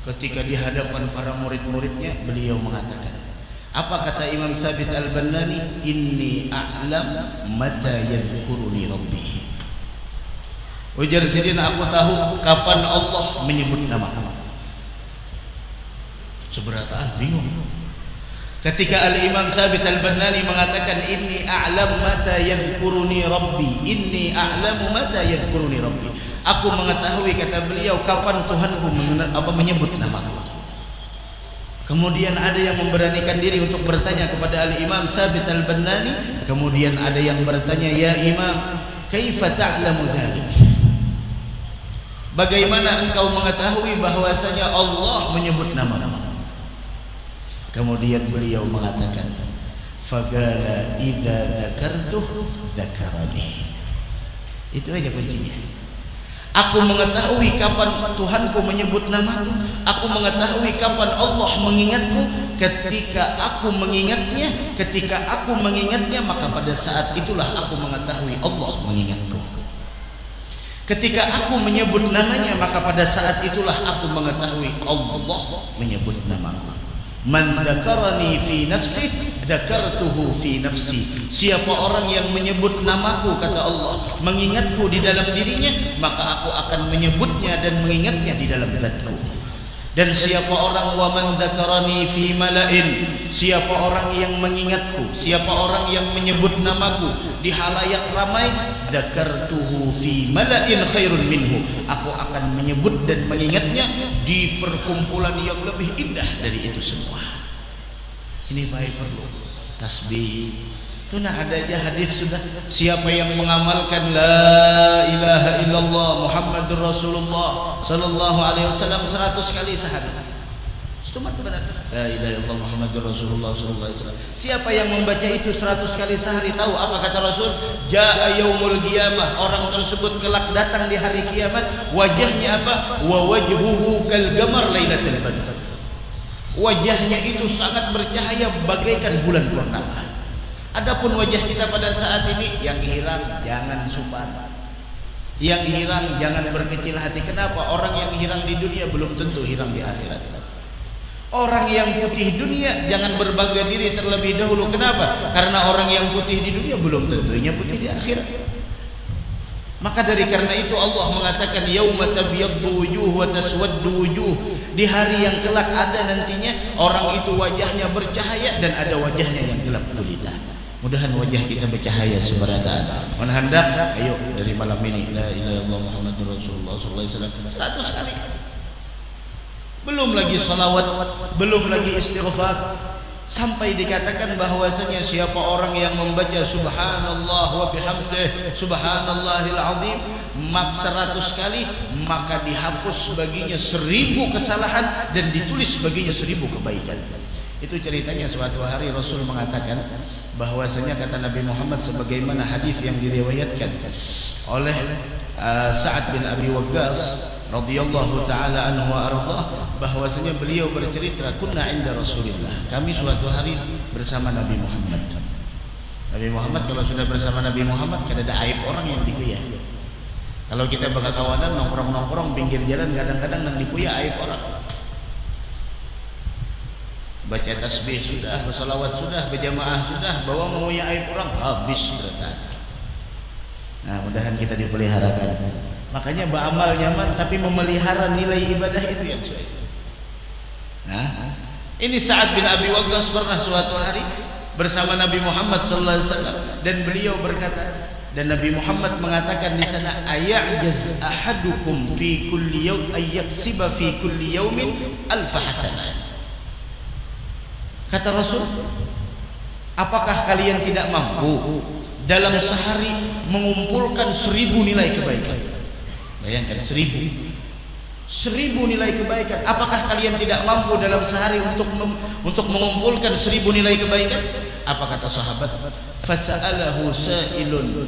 ketika di hadapan para murid-muridnya beliau mengatakan, apa kata Imam Thabit Al-Bannani? Inni a'lam mata yadhkuruni Rabbi. Ujar Sidina, aku tahu kapan Allah menyebut namaku. Seberataan bingung. Ketika Al-Imam Thabit Al-Bannani mengatakan inni a'lam mata yadhkuruni Rabbi, inni a'lamu mata yadhkuruni Rabbi, aku mengetahui, kata beliau, kapan Tuhanku menyebut namaku. Kemudian ada yang memberanikan diri untuk bertanya kepada Al-Imam Thabit Al-Bannani. Kemudian ada yang bertanya, ya Imam, kaifa ta'lamu dzalik? Bagaimana engkau mengetahui bahwasanya Allah menyebut namamu? Kemudian beliau mengatakan, fagala idza dzakartuh dzakarani. Itu aja kuncinya. Aku mengetahui kapan Tuhanku menyebut namaku, aku mengetahui kapan Allah mengingatku. Ketika aku mengingatnya, maka pada saat itulah aku mengetahui Allah mengingatku. Ketika aku menyebut namanya, maka pada saat itulah aku mengetahui Allah menyebut namaku. Man dzakarani fi nafsi dzakartuhu fi nafsi. Siapa orang yang menyebut namaku, kata Allah, mengingatku di dalam dirinya, maka aku akan menyebutnya dan mengingatnya di dalam zatku. Dan siapa orang wa man dzakarani fi mala'in, siapa orang yang mengingatku, siapa orang yang menyebut namaku di halayak ramai, dzakartuhu fi mala'in khairun minhu, aku akan menyebut dan mengingatnya di perkumpulan yang lebih indah dari itu semua. Ini baik perlu tasbih. Itu nah ada aja hadis sudah, siapa yang mengamalkan la ilaha illallah Muhammadur Rasulullah sallallahu alaihi wasallam 100 kali sehari, itu benar. La ilaha illallah Muhammadur Rasulullah sallallahu alaihi wasallam. Siapa yang membaca itu 100 kali sehari, tahu apa kata Rasul? Jaa yaumul qiyamah, orang tersebut kelak datang di hari kiamat, wajahnya apa? Wa wajhuhu kal qamar lailatul badr. Wajahnya itu sangat bercahaya bagaikan bulan purnama. Adapun wajah kita pada saat ini, yang hirang jangan supan, yang hirang jangan berkecil hati. Kenapa? Orang yang hirang di dunia belum tentu hirang di akhirat. Orang yang putih dunia jangan berbangga diri terlebih dahulu. Kenapa? Karena orang yang putih di dunia belum tentunya putih di akhirat. Maka dari karena itu Allah mengatakan yauma tabyaddu wujuh wa taswaddu wujuh. Di hari yang kelak ada nantinya orang itu wajahnya bercahaya dan ada wajahnya yang gelap gulita. Mudahan wajah kita bercahaya seberataan. Mana hendak, ayo dari malam ini la ilaha illallah Muhammadur Rasulullah sallallahu alaihi wasallam 100 kali. Belum lagi salawat, belum lagi istighfar. Sampai dikatakan bahwasanya siapa orang yang membaca subhanallah wa bihamdih subhanallahil azim mak 100 kali, maka dihapus baginya 1000 kesalahan dan ditulis baginya 1000 kebaikan. Itu ceritanya suatu hari Rasul mengatakan bahwasanya kata Nabi Muhammad sebagaimana hadis yang diriwayatkan oleh Sa'ad bin Abi Waqqas radhiyallahu taala anhu wa ardhah, bahwasanya beliau bercerita, kunna inda Rasulillah, kami suatu hari bersama Nabi Muhammad. Nabi Muhammad kalau sudah bersama Nabi Muhammad kada ada aib orang yang dikuya. Kalau kita berkawanan nongkrong-nongkrong pinggir jalan kadang-kadang nang dikuya aib orang. Baca tasbih sudah, bersalawat sudah, berjamaah sudah, bawa menguya aib orang habis berat. Nah, mudahan kita dipeliharakan. Makanya beramal nyaman tapi memelihara nilai ibadah itu yang sulit. Nah, ini Sa'ad bin Abi Waqqas pernah suatu hari bersama Nabi Muhammad sallallahu alaihi wasallam dan beliau berkata, dan Nabi Muhammad mengatakan di sana, ayajaz ahadukum fi kulli yawm ayyaksiba fi kulli yawmin alf hasanah. Kata Rasul, apakah kalian tidak mampu dalam sehari mengumpulkan 1000 nilai kebaikan. Bayangkan 1000 nilai kebaikan. Apakah kalian tidak mampu dalam sehari untuk mengumpulkan 1000 nilai kebaikan? Apa kata sahabat? Fasa'alahu sa'ilun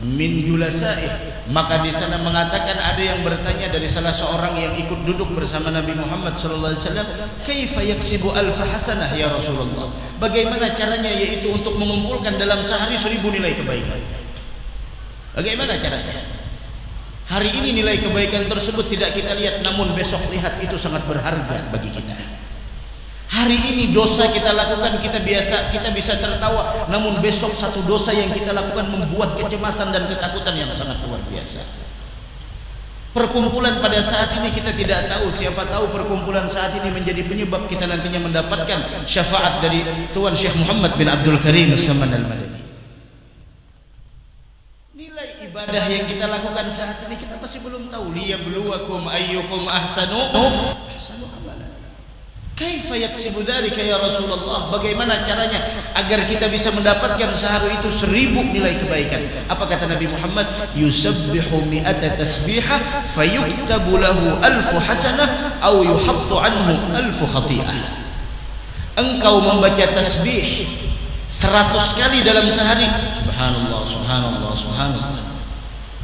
min julasaih. Maka di sana mengatakan ada yang bertanya dari salah seorang yang ikut duduk bersama Nabi Muhammad sallallahu alaihi wasallam, "Kaifa yaksibu alfa hasanah ya Rasulullah?" Bagaimana caranya, yaitu untuk mengumpulkan dalam sehari 1000 nilai kebaikan. Bagaimana caranya? Hari ini nilai kebaikan tersebut tidak kita lihat, namun besok lihat, itu sangat berharga bagi kita. Hari ini dosa kita lakukan, kita bisa tertawa, namun besok satu dosa yang kita lakukan membuat kecemasan dan ketakutan yang sangat luar biasa. Perkumpulan pada saat ini kita tidak tahu, siapa tahu perkumpulan saat ini menjadi penyebab kita nantinya mendapatkan syafaat dari Tuan Syekh Muhammad bin Abdul Karim As-Saman Al-Madani. Nilai ibadah yang kita lakukan saat ini kita masih belum tahu. Liyabluwakum ayyukum ahsanu amalan. Kaifa yaksibu dzalika ya Rasulullah? Bagaimana caranya agar kita bisa mendapatkan sehari itu 1000 nilai kebaikan? Apa kata Nabi Muhammad? Yusabbihu mi'ata tasbihah fayuktabu lahu 1000 hasanah aw yuhattu anhu 1000 khati'ah. Engkau membaca tasbih 100 kali dalam sehari, subhanallah, subhanallah, subhanallah.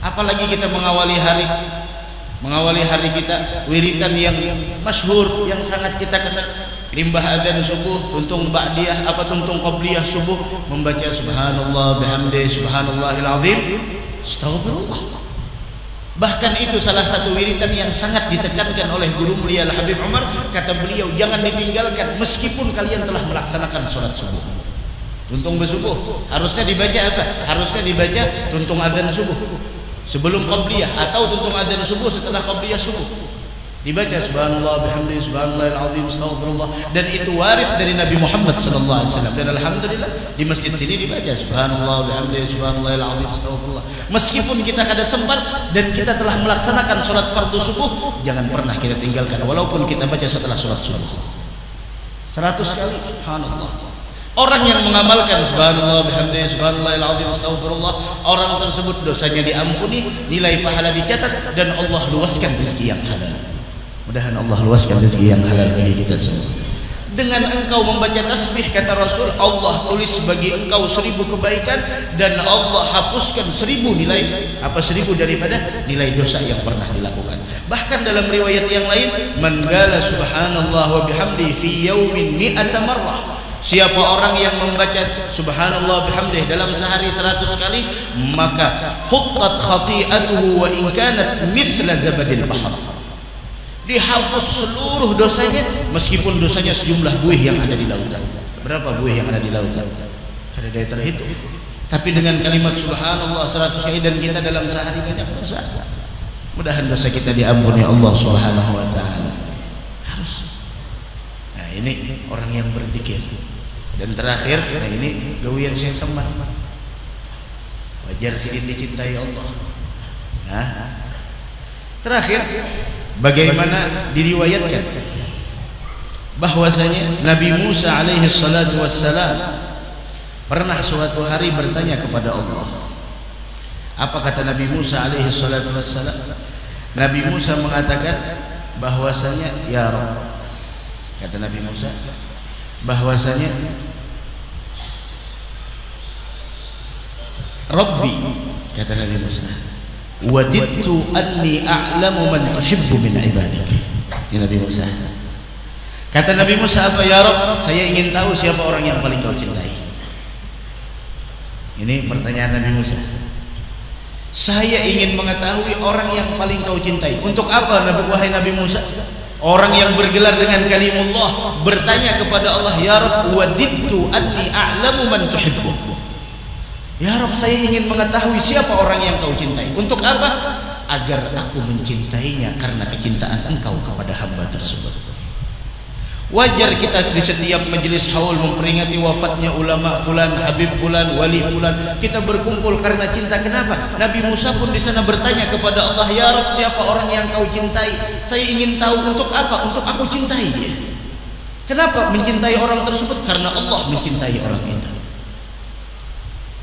Apalagi kita mengawali hari kita wiritan yang masyhur, yang sangat kita kenal, limbah adzan subuh, tuntung ba'diyah, tuntung qabliyah subuh, membaca subhanallah bihamdi subhanallahil azim, astagfirullah. Bahkan itu salah satu wiritan yang sangat ditekankan oleh guru mulia Al-Habib Umar. Kata beliau, jangan ditinggalkan meskipun kalian telah melaksanakan sholat subuh. Tuntung bersubuh harusnya dibaca apa? Harusnya dibaca tuntung adzan subuh sebelum qabliyah, atau tuntung adzan subuh setelah qabliyah subuh. Dibaca subhanallah bihamdihi subhanallahil azim astagfirullah, dan itu warid dari Nabi Muhammad sallallahu alaihi wasallam. Dan alhamdulillah di masjid sini dibaca subhanallah bihamdihi subhanallahil azim astagfirullah. Meskipun kita kada sempat dan kita telah melaksanakan salat fardu subuh, jangan pernah kita tinggalkan walaupun kita baca setelah salat subuh 100 kali subhanallah. Orang yang mengamalkan subhanallah bihamdihi subhanallahil azim astagfirullah, orang tersebut dosanya diampuni, nilai pahala dicatat, dan Allah luaskan rezeki yang halal. Mudah-mudahan Allah luaskan rezeki yang halal bagi kita semua. Dengan engkau membaca tasbih, kata Rasul, Allah tulis bagi engkau 1000 kebaikan, dan Allah hapuskan 1000 nilai 1000 daripada nilai dosa yang pernah dilakukan. Bahkan dalam riwayat yang lain, man qala subhanallah wa bihamdihi fi yaumin 100 marrah. Siapa orang yang membaca subhanallah bihamdih dalam sehari 100 kali, maka huttat khati'atuhu wa in kanat misla zabadil bahr. Dihapus seluruh dosanya meskipun dosanya sejumlah buih yang ada di lautan. Berapa buih yang ada di lautan? Kada daya terhitung. Tapi dengan kalimat subhanallah 100 kali dan kita dalam sehari banyak dosa, mudah-mudahan dosa kita diampuni Allah Subhanahu wa taala. Harus. Nah, ini orang yang berzikir. Dan terakhir, nah ini gawian Syekh Saman. Wajar sih dicintai Allah. Nah, terakhir, bagaimana diriwayatkan bahwasanya Nabi Musa alaihi salatu wassalam pernah suatu hari bertanya kepada Allah. Apa kata Nabi Musa alaihi salatu wassalam? Nabi Musa mengatakan bahwasanya, ya Rabb, kata Nabi Musa, bahwasanya Rabbi, kata Nabi Musa, wadidtu anni a'lamu man tuhibbu min ibadik. Ya Nabi Musa, kata Nabi Musa apa? Ya Rabb, saya ingin tahu siapa orang yang paling kau cintai. Ini pertanyaan Nabi Musa. Saya ingin mengetahui orang yang paling kau cintai. Untuk apa wahai Nabi Musa? Orang yang bergelar dengan kalimullah bertanya kepada Allah, ya Rabb, wadidtu anni a'lamu man tuhibbu. Ya Rabb, saya ingin mengetahui siapa orang yang kau cintai. Untuk apa? Agar aku mencintainya karena kecintaan engkau kepada hamba tersebut. Wajar kita di setiap majelis haul memperingati wafatnya ulama fulan, habib fulan, wali fulan, kita berkumpul karena cinta. Kenapa? Nabi Musa pun di sana bertanya kepada Allah, ya Rabb, siapa orang yang kau cintai? Saya ingin tahu. Untuk apa? Untuk aku cintai dia. Kenapa mencintai orang tersebut? Karena Allah mencintai orang itu.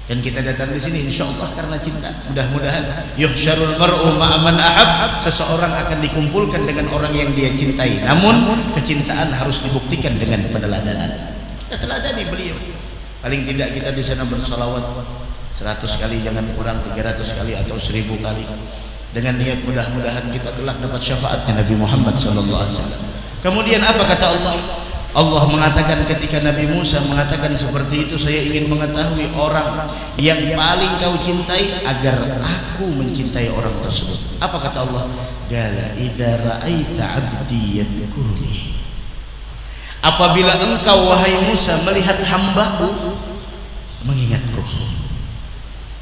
Dan kita datang di sini insyaallah karena cinta. Mudah-mudahan yuhsyarul mar'u ma'a man ahab, seseorang akan dikumpulkan dengan orang yang dia cintai. Namun kecintaan harus dibuktikan dengan peneladanan. Kita teladani beliau. Paling tidak kita di sana bersolawat 100 kali, jangan kurang 300 kali atau 1000 kali. Dengan niat mudah-mudahan kita kelak dapat syafaatnya Nabi Muhammad sallallahu alaihi wasallam. Kemudian apa kata Allah? Allah mengatakan ketika Nabi Musa mengatakan seperti itu, saya ingin mengetahui orang yang paling kau cintai agar aku mencintai orang tersebut. Apa kata Allah? Qala idza ra'aita 'abdi yadhkuruni. Apabila engkau wahai Musa melihat hambaku mengingatku,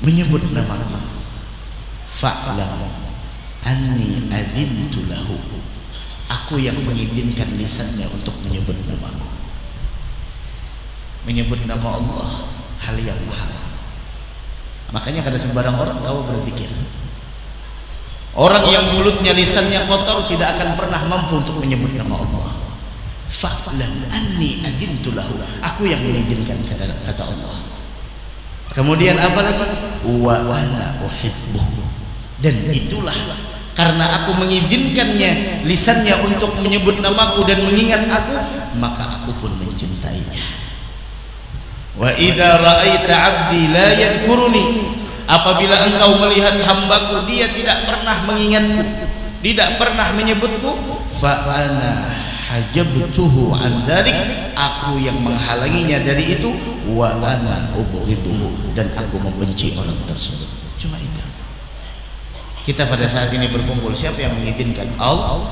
menyebut namaku, fa'lam anni adzintu lahu. Aku yang mengizinkan lisannya untuk menyebut namaku. Menyebut nama Allah hal yang mahal. Makanya kada sembarang orang kau berzikir. Orang yang mulutnya lisannya kotor tidak akan pernah mampu untuk menyebut nama Allah. Fa'lam anni adzintu lahu. Aku yang mengizinkan kata Allah. Kemudian apa lagi? Wa ana uhibbuhu. Dan itulah karena aku mengizinkannya lisannya untuk menyebut namaku dan mengingat aku, maka aku pun mencintainya. Wa idza ra'aita 'abdi la yadhkuruni. Apabila engkau melihat hambaku dia tidak pernah mengingatku, tidak pernah menyebutku, fa ana hajabtuhu an dzalik. Aku yang menghalanginya dari itu, wa ana ubghiduhu, dan aku membenci orang tersebut. Cuma itu. Kita pada saat ini berkumpul, siapa yang mengizinkan? Allah.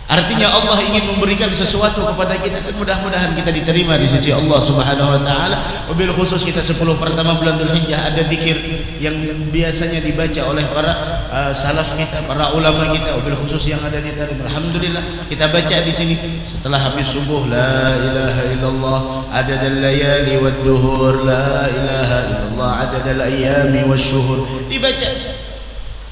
Artinya Allah ingin memberikan sesuatu kepada kita, dan mudah-mudahan kita diterima di sisi Allah Subhanahu wa taala. Wabil khusus kita 10 pertama bulan Dzulhijjah ada zikir yang biasanya dibaca oleh para salaf kita, para ulama kita, wabil khusus yang ada di Tarim. Alhamdulillah kita baca di sini setelah habis subuh, la ilaha illallah adadal layali wad duhur, la ilaha illallah adadal ayami wasyuhur, dibaca.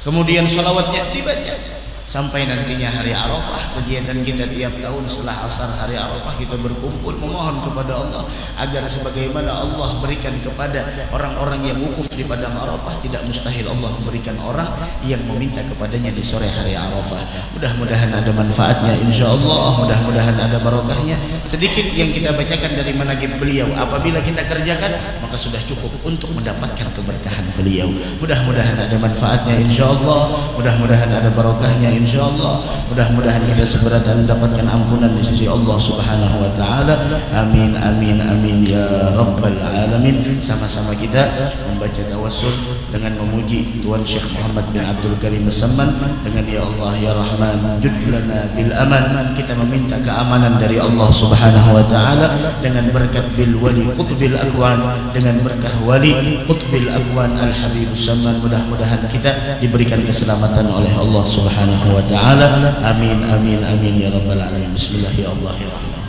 Kemudian salawatnya dibaca sampai nantinya hari Arafah. Kegiatan kita tiap tahun setelah asar hari Arafah kita berkumpul memohon kepada Allah agar sebagaimana Allah berikan kepada orang-orang yang wukuf di padang Arafah, tidak mustahil Allah memberikan orang yang meminta kepadanya di sore hari Arafah. Mudah-mudahan ada manfaatnya insyaallah, mudah-mudahan ada barokahnya. Sedikit yang kita bacakan dari manaqib beliau, apabila kita kerjakan maka sudah cukup untuk mendapatkan keberkahan beliau. Mudah-mudahan ada manfaatnya insyaallah, mudah-mudahan ada barokahnya insyaallah, mudah-mudahan kita segera mendapatkan ampunan di sisi Allah Subhanahu wa taala. Amin amin amin ya rabbal alamin. Sama-sama kita membaca tawassul dengan memuji Tuan Syekh Muhammad bin Abdul Karim As-Samman dengan ya Allah ya Rahman jud lana bil aman. Kita meminta keamanan dari Allah Subhanahu wa taala dengan berkat bil wali qutbil akwan, dengan berkah wali qutbil akwan Al Habib As-Samman. Mudah-mudahan kita diberikan keselamatan oleh Allah Subhanahu wa ta'ala. Amin amin amin ya rabbal alamin. Bismillah ya Allah ya Rahman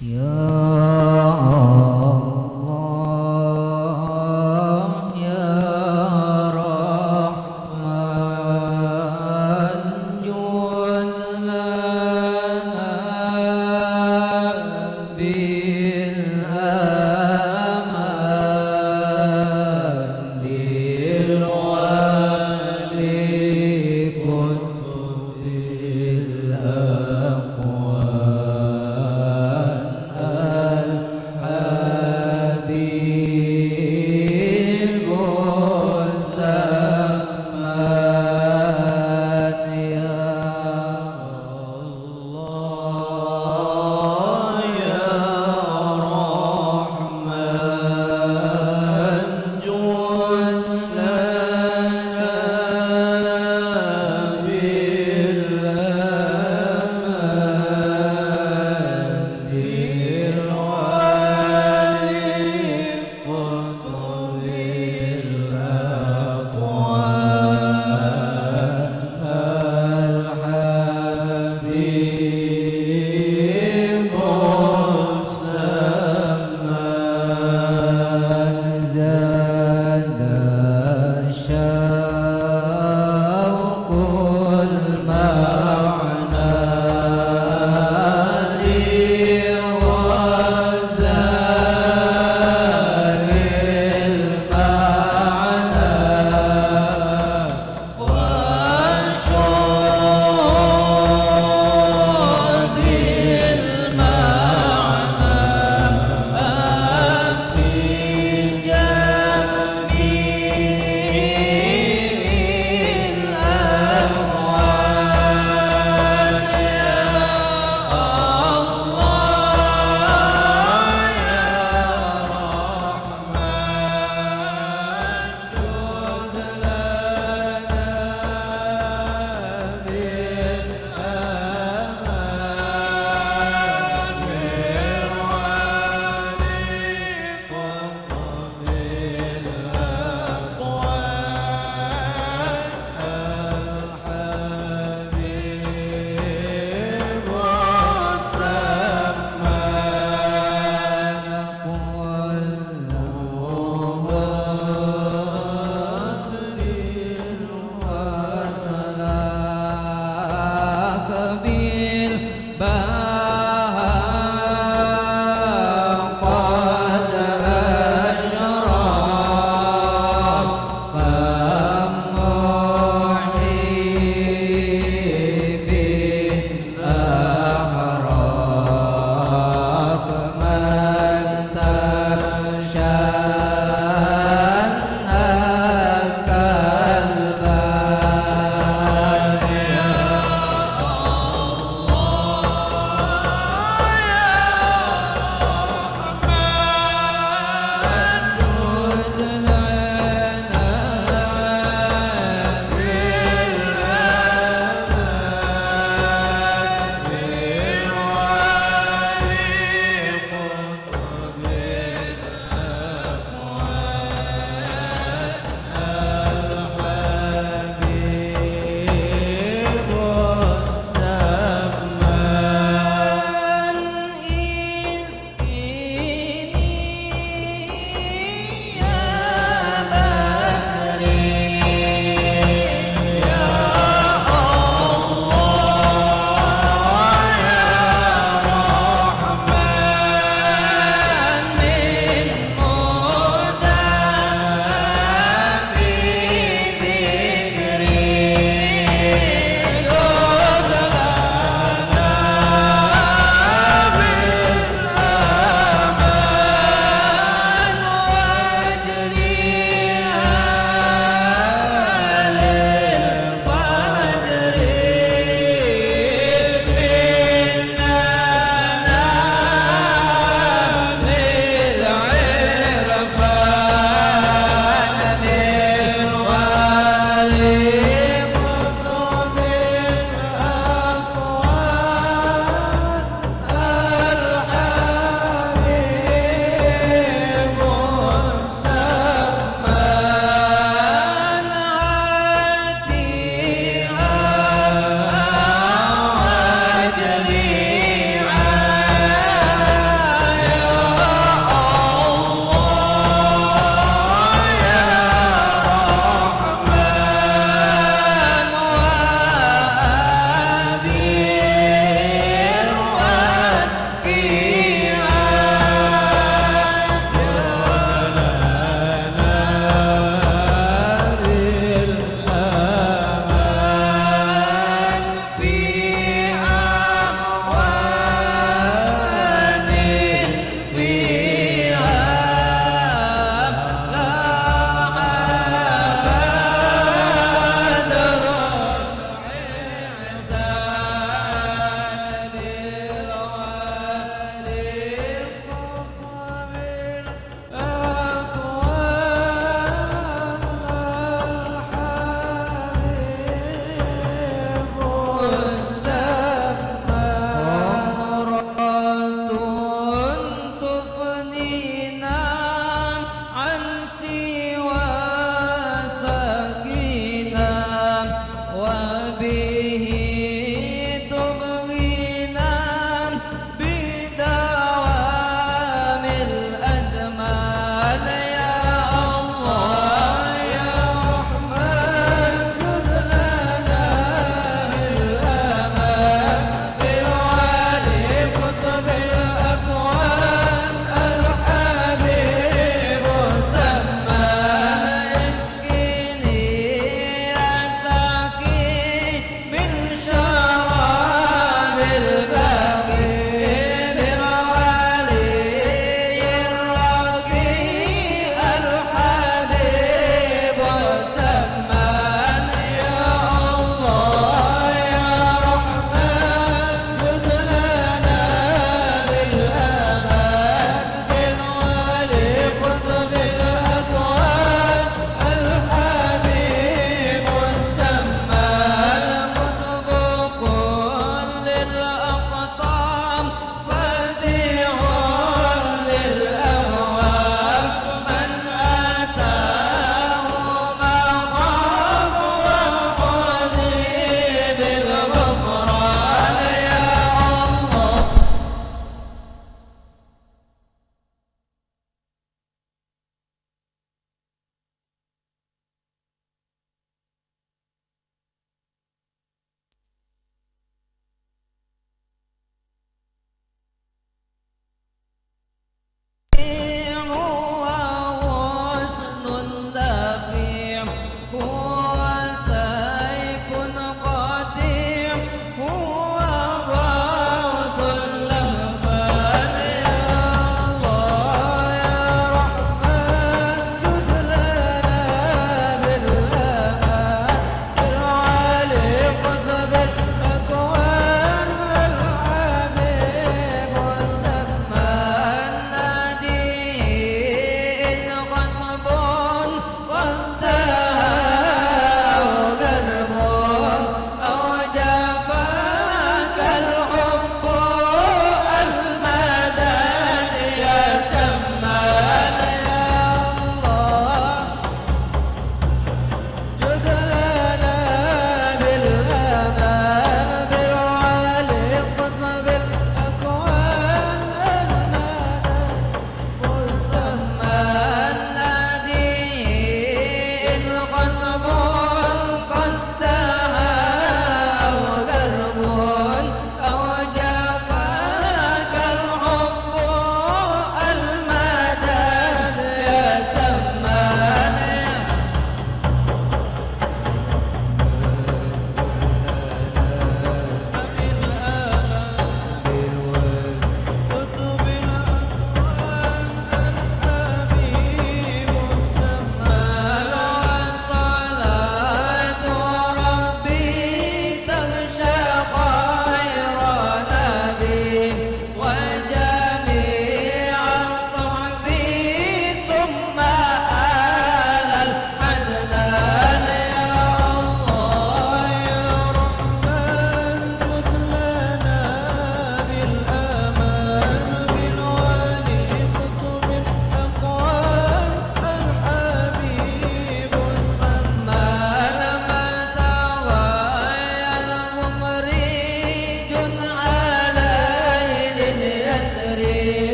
ya Allah. الأقوال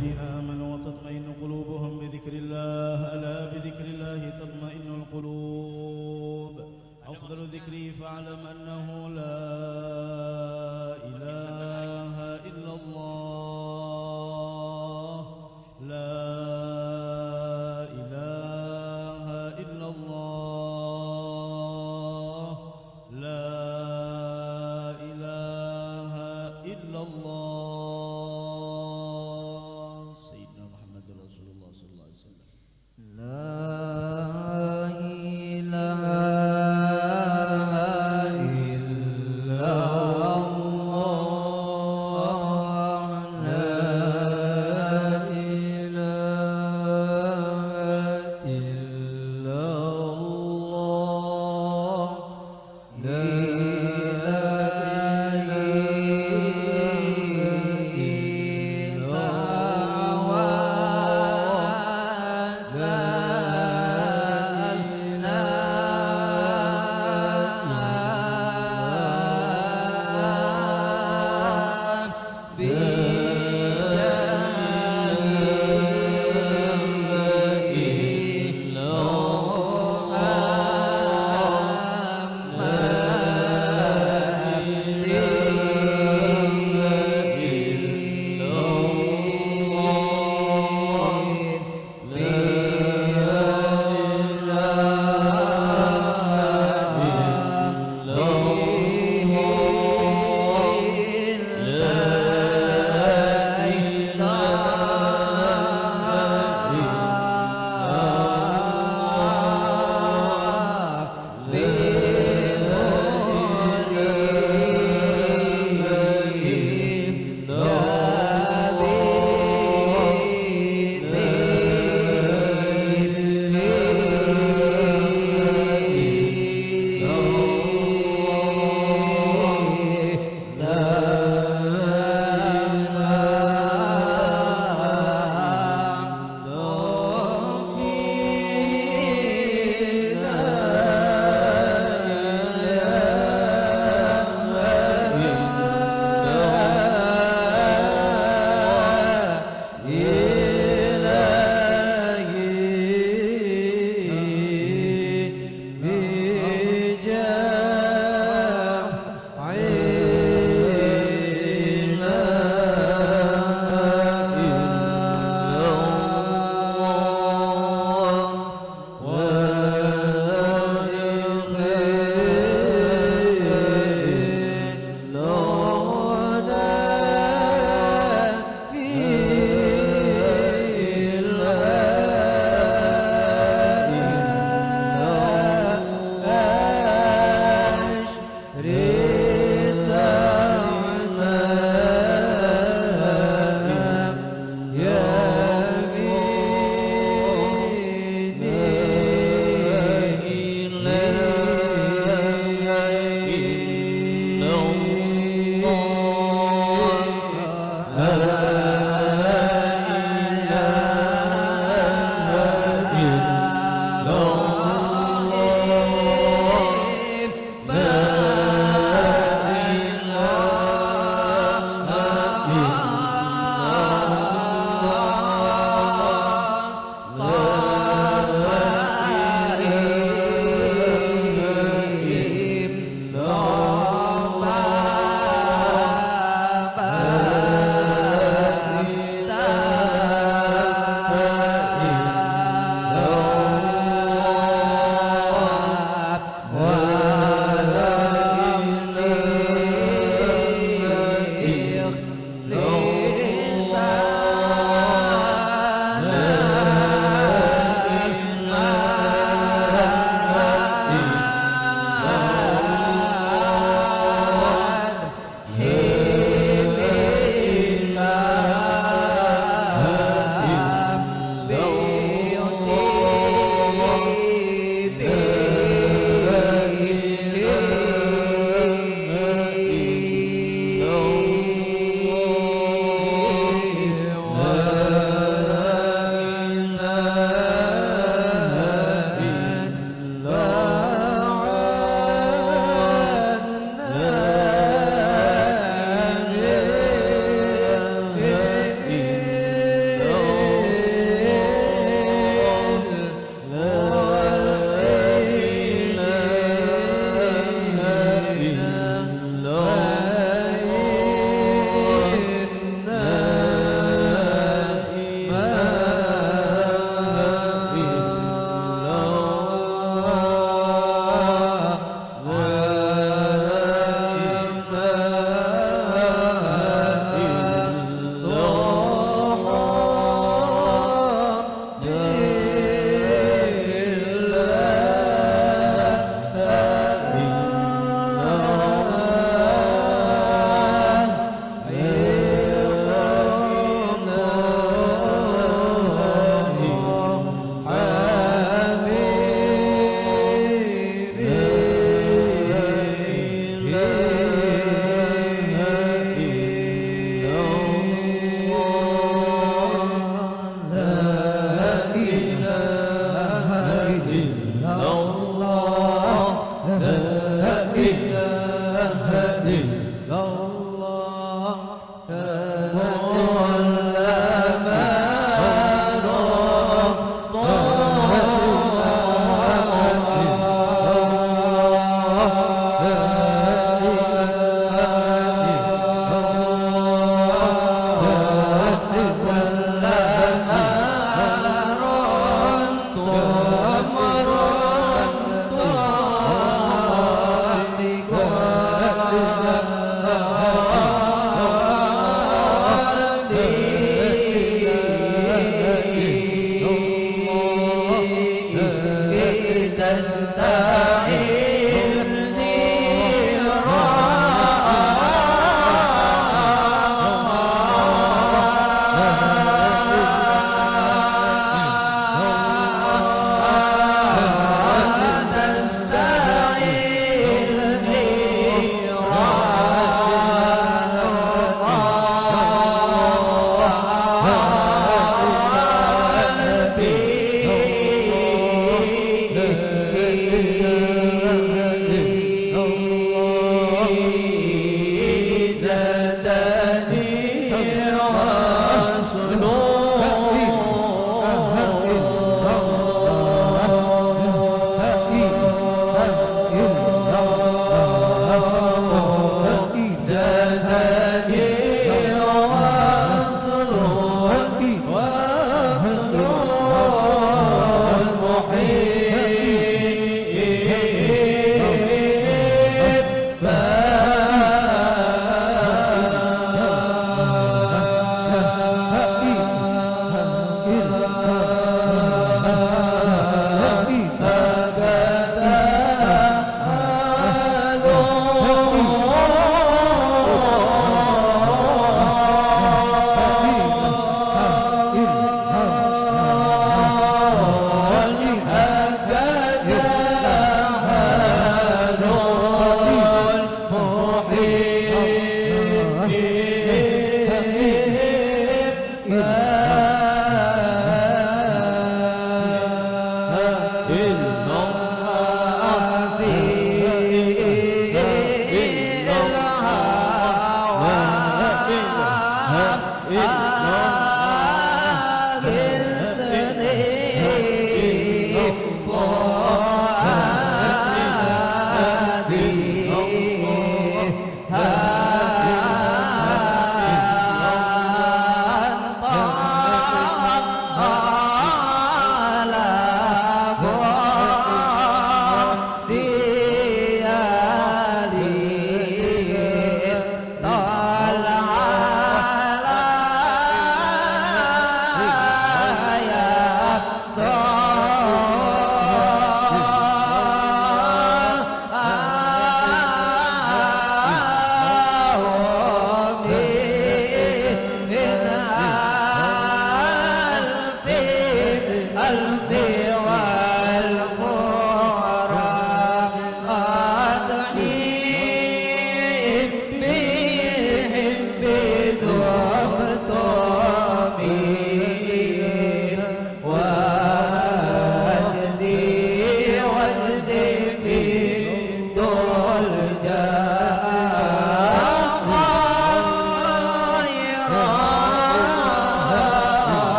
الذين آمنوا وتطمئن قلوبهم بذكر الله ألا بذكر الله تطمئن القلوب أفضل الذكر فاعلم أنه لا إله إلا الله لا إله إلا الله لا إله إلا الله سيدنا محمد رسول الله صلى الله عليه وسلم لا إله إلا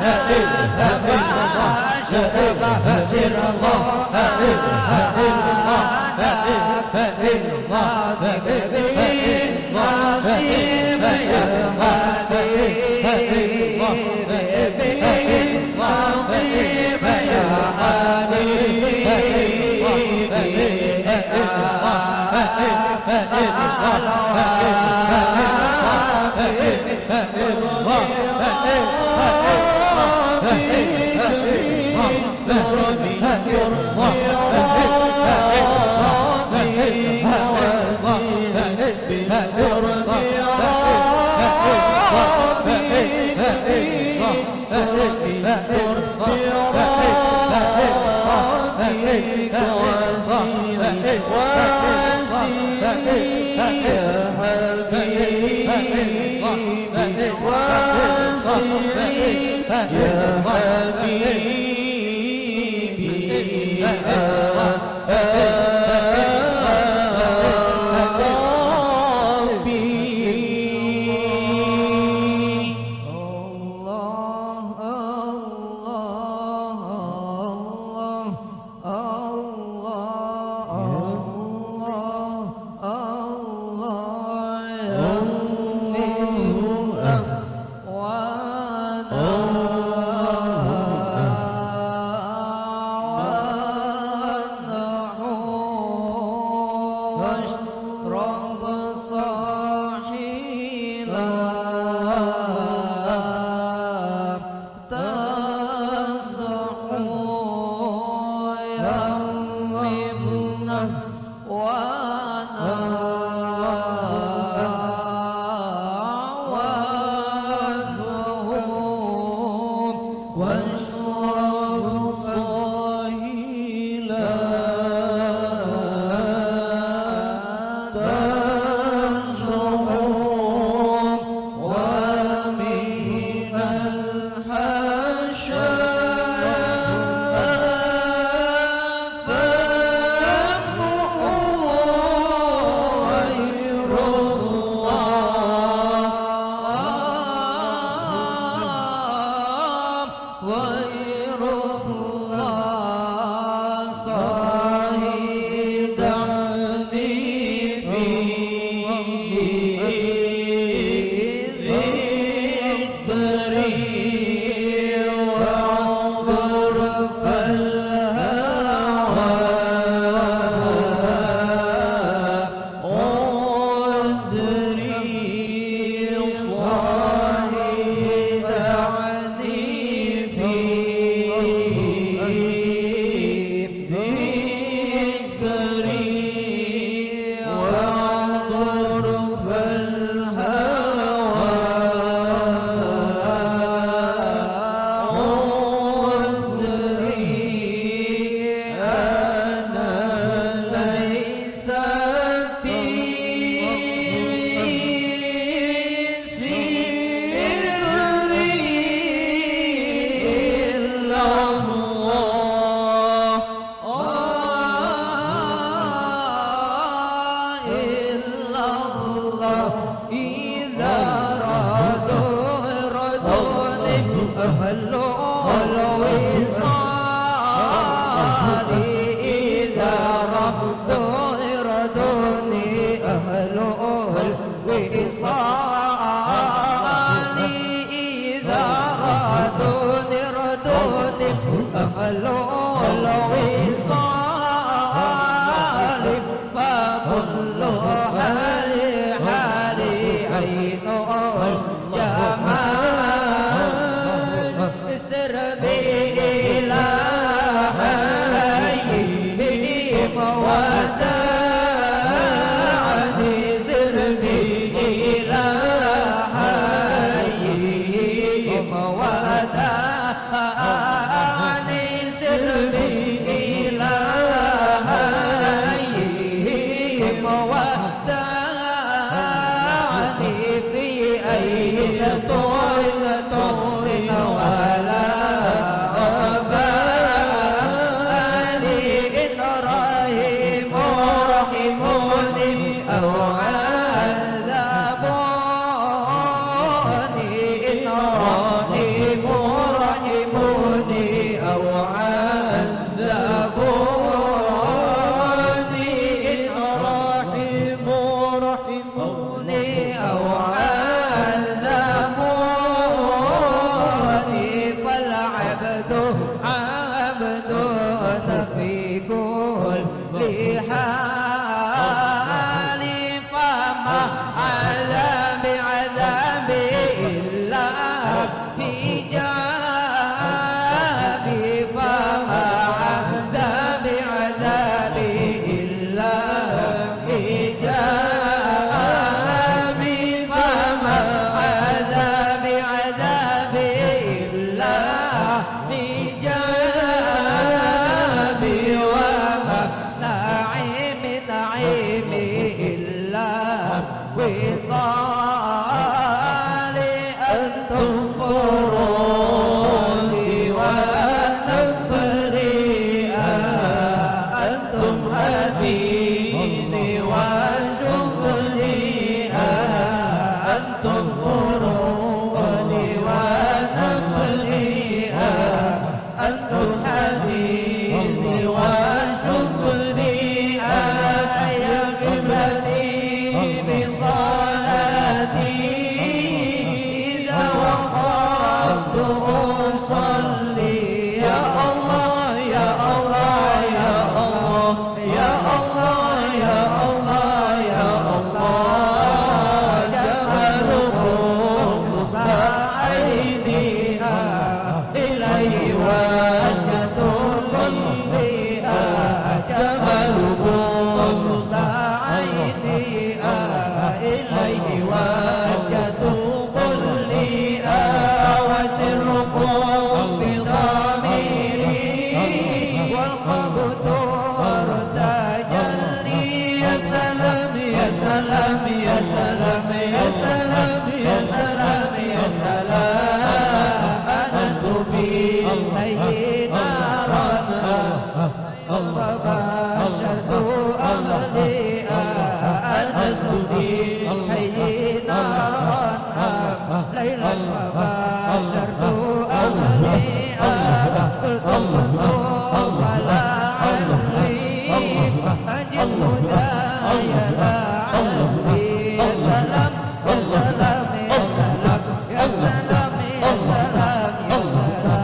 عين الجمال سر بي ليلا فباشرت أهنيئا قلت الخسوف لا علي أجب داعي لا علي يا سلام يا سلام يا سلام يا سلام يا سلام يا سلام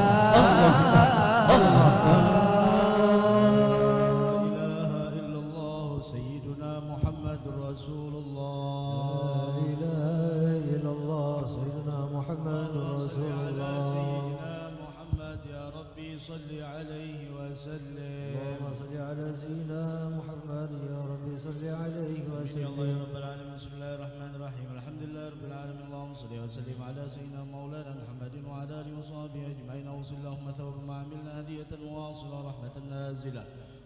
سيدنا محمد رسول الله لا إله إلا الله سيدنا محمد رسول على الله سيدنا محمد يا ربي صل عليه وسلم اللهم صل على سيدنا محمد يا ربي صل عليه يا الله يا وسلم رب العالمين بسم الله الرحمن الرحيم الحمد لله رب العالمين اللهم صل وسلم على سيدنا مولانا محمد وعلى اله وصحبه اجمعين اوصل اللهم ثوب ما عملنا هديه واصله رحمه نازله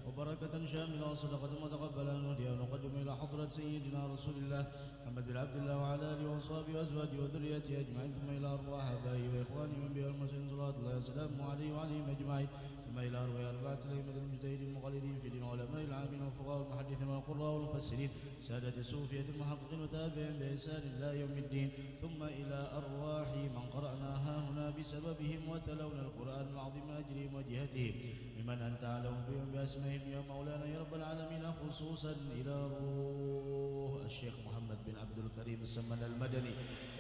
وبركة شاملة وصدقة متقبلة نهديها ونقدم إلى حضرة سيدنا رسول الله محمد بن عبد الله وعلى آله وصحبه وأزواجه وذريته أجمعين ثم إلى أرواح آبائه وإخوانه من بها المسلمين صلاة الله وسلامه عليه وعليهم أجمعين ثم إلى أرواح أربعة الأئمة المجتهدين المقلدين في دين علماء العاملين والفقهاء والمحدثين والقراء والمفسرين سادة الصوفية المحققين وتابعين بإحسان إلى يوم الدين ثم إلى أرواح من قرأناها هنا بسببهم وتلونا القرآن العظيم من أجرهم وجهتهم ممن أنت أعلم بهم بأسمائهم يا مولانا يا رب العالمين خصوصا إلى روح الشيخ محمد بن عبد الكريم السمن المدني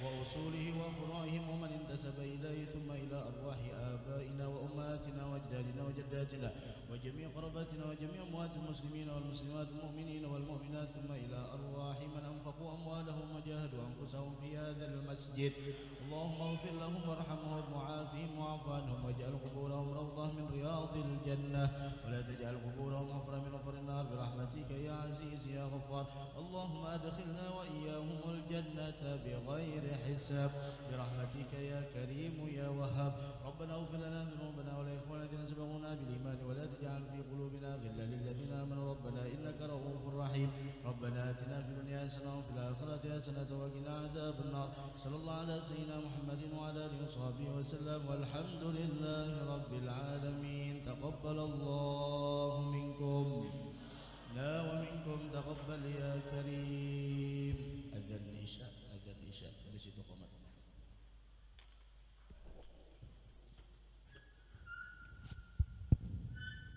وأصوله وفروعهم ومن انتسب إليه ثم إلى أرواح آبائنا وأمهاتنا وأجدادنا وجداتنا وجميع قراباتنا وجميع أموات المسلمين والمسلمات المؤمنين والمؤمنات ثم إلى أرواح من أنفقوا أموالهم وجاهدوا أنفسهم في هذا المسجد اللهم اغفر لهم وارحمهم وعافهم واعف عنهم واجعل قبورهم روضة من رياض الجنة ولا تجعل قبورهم حفرة من حفر النار برحمتك يا عزيز يا غفار اللهم أدخلنا وإياهم الجنة بغير حساب برحمتك يا كريم يا وهاب ربنا اغفر لنا ذنوبنا ولإخواننا الذين سبقونا بالإيمان ولا تجعل في قلوبنا غلا للذين آمنوا ربنا إنك رؤوف رحيم ربنا آتنا في الدنيا حسنة وفي الآخرة حسنة وقنا عذاب النار صلى الله على سيدنا محمد وعلى آله وصحبه وسلم والحمد لله رب العالمين تقبل الله منكم لا ومنكم تقبل يا كريم أذن العشاء أذن العشاء